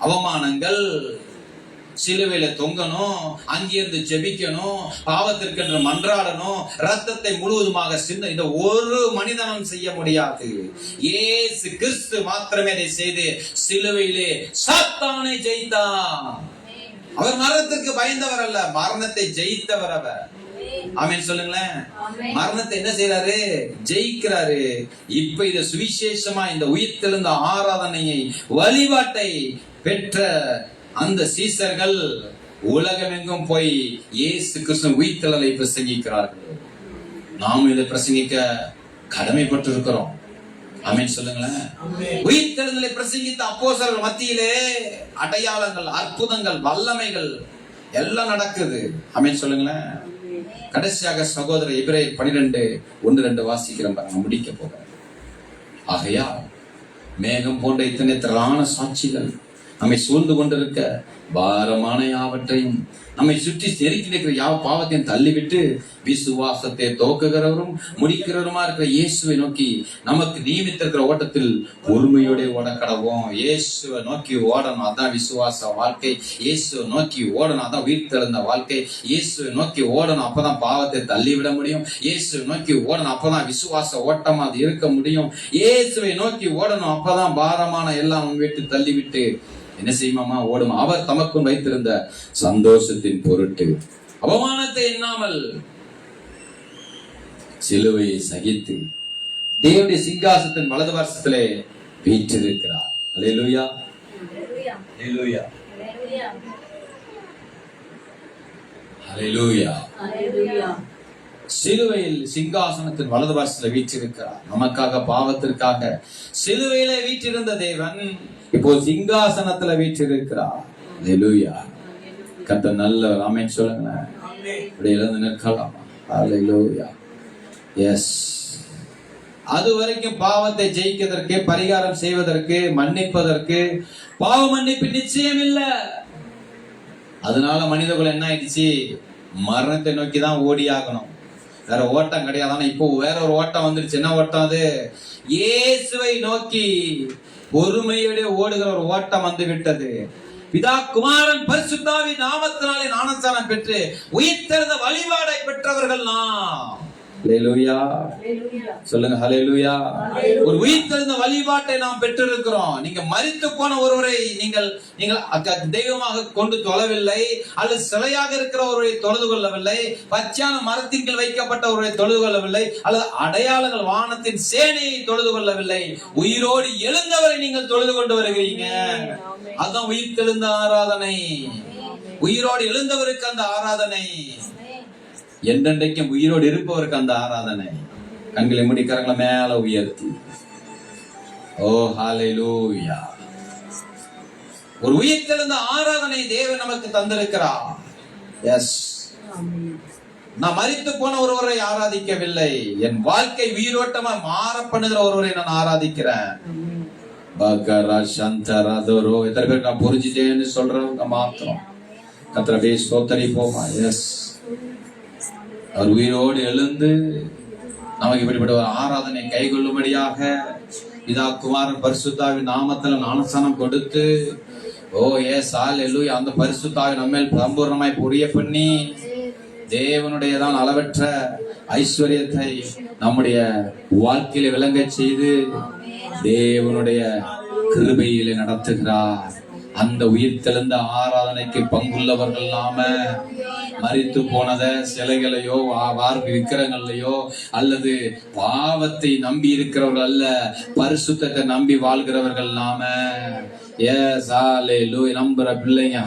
அவமானங்கள், சிலுவையில தொங்கணும், அங்கிருந்து ஜெபிக்கணும், பாவத்திற்கென்று மன்றாடணும், ரத்தத்தை முழுவதுமாக சிந்த இந்த ஒரு மனிதனும் செய்ய முடியாது. இயேசு கிறிஸ்து மாத்திரமே அதை செய்து சிலுவையிலே சாத்தானை ஜெயித்தான். அவர் மரணத்திற்கு பயந்தவர் அல்ல, மரணத்தை ஜெயித்தவர் அவர். ஆமென் சொல்லுங்களேன். மரணத்தை என்ன செய்யறாரு? ஜெயிக்கிறாரு. இப்ப இத சுவிசேஷமா இந்த உயிர்த்தெழுந்த ஆராதனையை வழிபாட்டை பெற்ற அந்த சீசர்கள் உலகமெங்கும் போய் இயேசு கிறிஸ்து உயிர்த்தெழலை பிரசங்கிக்கிறார்கள். நாம் இதை பிரசங்கிக்க கடமைப்பட்டிருக்கிறோம். ஆமென் சொல்லுங்களேன். உயிர்த்தெழுதலை பிரசங்கித்த அப்போஸ்தலர்கள் மத்தியிலே அடையாளங்கள், அற்புதங்கள், வல்லமைகள் எல்லாம் நடக்குது. ஆமென் சொல்லுங்களேன். கடைசியாக சகோதரர் எபிரேயர் 12:1-2 வாசிக்கிறோம். முடிக்க போகிறேன். ஆகையா மேகம் போன்ற இத்தனை திரளான சாட்சிகள் நம்மை சூழ்ந்து கொண்டிருக்க பாரமான யாவற்றையும் நம்மை சுற்றி செருக்கி நிற்கிற யாவ பாவத்தையும் தள்ளிவிட்டு விசுவாசத்தை துவக்குகிறவரும் முடிக்கிறவருமா இருக்கிற இயேசுவை நோக்கி நமக்கு நியமித்திருக்கிற ஓட்டத்தில் பொறுமையோட ஓட கடவோம். இயேசுவை நோக்கி ஓடணும், அதான் விசுவாச வாழ்க்கை. இயேசுவை நோக்கி ஓடணும், அதான் உயிர்த்தெழுந்த வாழ்க்கை. இயேசுவை நோக்கி ஓடணும், அப்பதான் பாவத்தை தள்ளிவிட முடியும். இயேசுவை நோக்கி ஓடணும், அப்பதான் விசுவாச ஓட்டமா அது இருக்க முடியும். இயேசுவை நோக்கி ஓடணும், அப்பதான் பாரமான எல்லாம் விட்டு தள்ளிவிட்டு என்ன செய்யுமாமா ஓடும். அவர் தமக்கும் வைத்திருந்த சந்தோஷத்தின் பொருட்டு அவமானத்தை எண்ணாமல் சிலுவையை சகித்து தேவனுடைய சிங்காசனத்தின் வலது வருஷத்திலே வீற்றிருக்கிறார். அல்லேலூயா, அல்லேலூயா, அல்லேலூயா. சிலுவையில் சிங்காசனத்தின் வலது வருஷத்துல வீற்றிருக்கிறார். நமக்காக பாவத்திற்காக சிலுவையில வீற்றிருந்த தேவன் இப்போ சிங்காசனத்துல வீற்றிருக்கிறார். அல்லேலூயா. கர்த்தர் நல்லவர். ஆமென் சொல்லுங்களேன். அப்படியே எழுந்து நிற்கலாம். அல்லேலூயா. எஸ். அது வரைக்கும் பாவத்தை ஜெயிக்கிறதற்கு, பரிகாரம் செய்வதற்கு, மன்னிப்பதற்கு பாவ மன்னிப்பு நிச்சயம் இல்ல. அதனால மனிதர்கள் என்ன ஆயிடுச்சு? மரணத்தை நோக்கி தான் ஓடி ஆகணும். வேற ஓட்டம் கிடையாது. ஆனா இப்போ வேற ஒரு ஓட்டம் வந்துருச்சு. என்ன ஓட்டம் அது? இயேசுவை நோக்கி பொறுமையோட ஓடுகிற ஒரு ஓட்டம் வந்து விட்டது. பிதா குமாரன் பரிசுத்தாவின் நாமத்தினாலே ஞானஸ்நானம் பெற்று உயிர்த்தெழுந்த வழிபாடை பெற்றவர்கள் நாம். ஹல்லேலூயா சொல்லுங்க. ஹல்லேலூயா. ஒரு உயிர்த்தெழுந்த வழிபாட்டை நாம் பெற்றிருக்கிறோம். நீங்க மரித்து போன ஒருவரை நீங்கள் தெய்வமாக கொண்டு தொழவில்லை, அல்லது சிலையாக இருக்கிற ஒருவரை தொழுது கொள்ளவில்லை, பச்சையான மரத்தின் கீழ் வைக்கப்பட்ட ஒருவரை தொழுது கொள்ளவில்லை, அல்லது அடையாளங்கள் வானத்தின் சேனையை தொழுது கொள்ளவில்லை. உயிரோடு எழுந்தவரை நீங்கள் தொழுது கொண்டு வருகிறீங்க. அதுதான் உயிர்த்தெழுந்த ஆராதனை. உயிரோடு எழுந்தவருக்கு அந்த ஆராதனை, என்றென்றைக்கும் உயிரோடு இருப்பவருக்கு அந்த ஆராதனை. கண்களை மூடி கரங்களை மேல உயர்த்தி ஓ ஹல்லேலூயா. ஒரு உயிர்த்தெழுந்த ஆராதனை தேவன் நமக்கு தந்திருக்கிறார். எஸ். நான் மரித்து போன ஒருவரை ஆராதிக்கவில்லை, என் வாழ்க்கை உயிரோட்டமா மாற பண்ணுகிற ஒருவரை நான் ஆராதிக்கிறேன். பகரா சந்தரதோரோ எத்தனை பேர் நான் புரிஞ்சுட்டேன்னு சொல்றவங்க மாத்திரம் கத்திரபே ஸ்தோத்திரி போமா. எஸ். அவர் உயிரோடு எழுந்து நமக்கு இப்படிப்பட்ட ஒரு ஆராதனை கைகொள்ளும்படியாக பிதா குமாரன் பரிசுத்தாவின் நாமத்துல ஞானஸ்நானம் கொடுத்து ஓ எஸ் ஹல்லேலூயா அந்த பரிசுத்தாவின் நம்மேல் சம்பூர்ணமாய் புரிய பண்ணி தேவனுடையதான் அளவற்ற ஐஸ்வர்யத்தை நம்முடைய வாழ்க்கையில விளங்க செய்து தேவனுடைய கிருபையிலே நடத்துகிறார். அந்த உயிர்த்தெழுந்த ஆராதனைக்கு பங்குள்ளவர்கள் நாம. மரித்து போனத சிலைகளையோ விக்கிரங்களையோ அல்லது பாவத்தை நம்பி இருக்கிறவர்கள் அல்ல, பரிசுத்தத்தை நம்பி வாழ்கிறவர்கள் நாம. நம்புற பிள்ளைங்க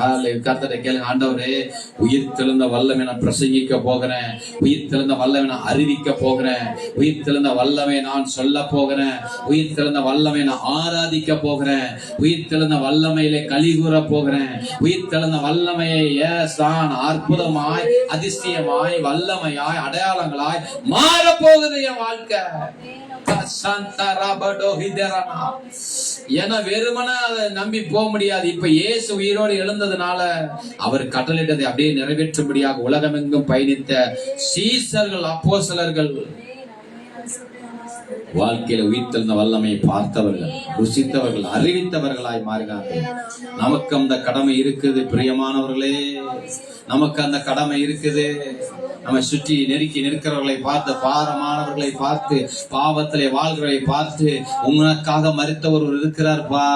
கர்த்தரை கேளுங்க, ஆண்டவரே உயிர்த்தெழுந்த வல்லமை நான் பிரசங்கிக்க போகிறேன், உயிர்த்தெழுந்த வல்லமை நான் அறிவிக்க போகிறேன், உயிர்த்தெழுந்த வல்லமை நான் சொல்ல போகிறேன், உயிர்த்தெழுந்த வல்லமை நான் ஆராதிக்க போகிறேன், உயிர்த்தெழுந்த வல்லமையிலே கலிகூற போகிறேன், உயிர்த்தெழுந்த வல்லமையை அற்புதமாய் அதிசயமாய் வல்லமையாய் அடையாளங்களாய் மாறப்போகுது என் வாழ்க்கை. என வெறுமன அதை நம்பி போக முடியாது. இப்ப இயேசு உயிரோடு எழுந்ததுனால அவர் கட்டளையிட்டதை அப்படியே நிறைவேற்றும்படியாக உலகமெங்கும் பயணித்த சீசர்கள் அப்போஸ்தலர்கள் வாழ்க்கையில உயிர்த்தெழுந்த வல்லமையை பார்த்தவர்கள், ருசித்தவர்கள், அறிவித்தவர்களாய் மாறினார்கள். நமக்கு அந்த கடமை இருக்குது பிரியமானவர்களே, நமக்கு அந்த கடமை இருக்குது. நம்ம சுற்றி நெருக்கி நிற்கிறவர்களை பார்த்து, பாரமானவர்களை பார்த்து, பாவத்திலே வாழ்கிறவர்களை பார்த்து, உனக்காக மரித்த ஒருவர் இருக்கிறார்பா,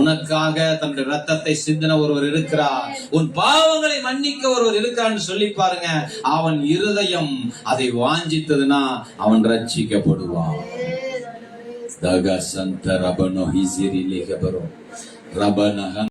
உனக்காக தன்னுடைய ரத்தத்தை சிந்தின ஒருவர் இருக்கிறார், உன் பாவங்களை மன்னிக்க ஒருவர் இருக்கான்னு சொல்லி பாருங்க. அவன் இருதயம் அதை வாஞ்சித்ததுன்னா அவன் ரட்சிக்கப்படுவான்.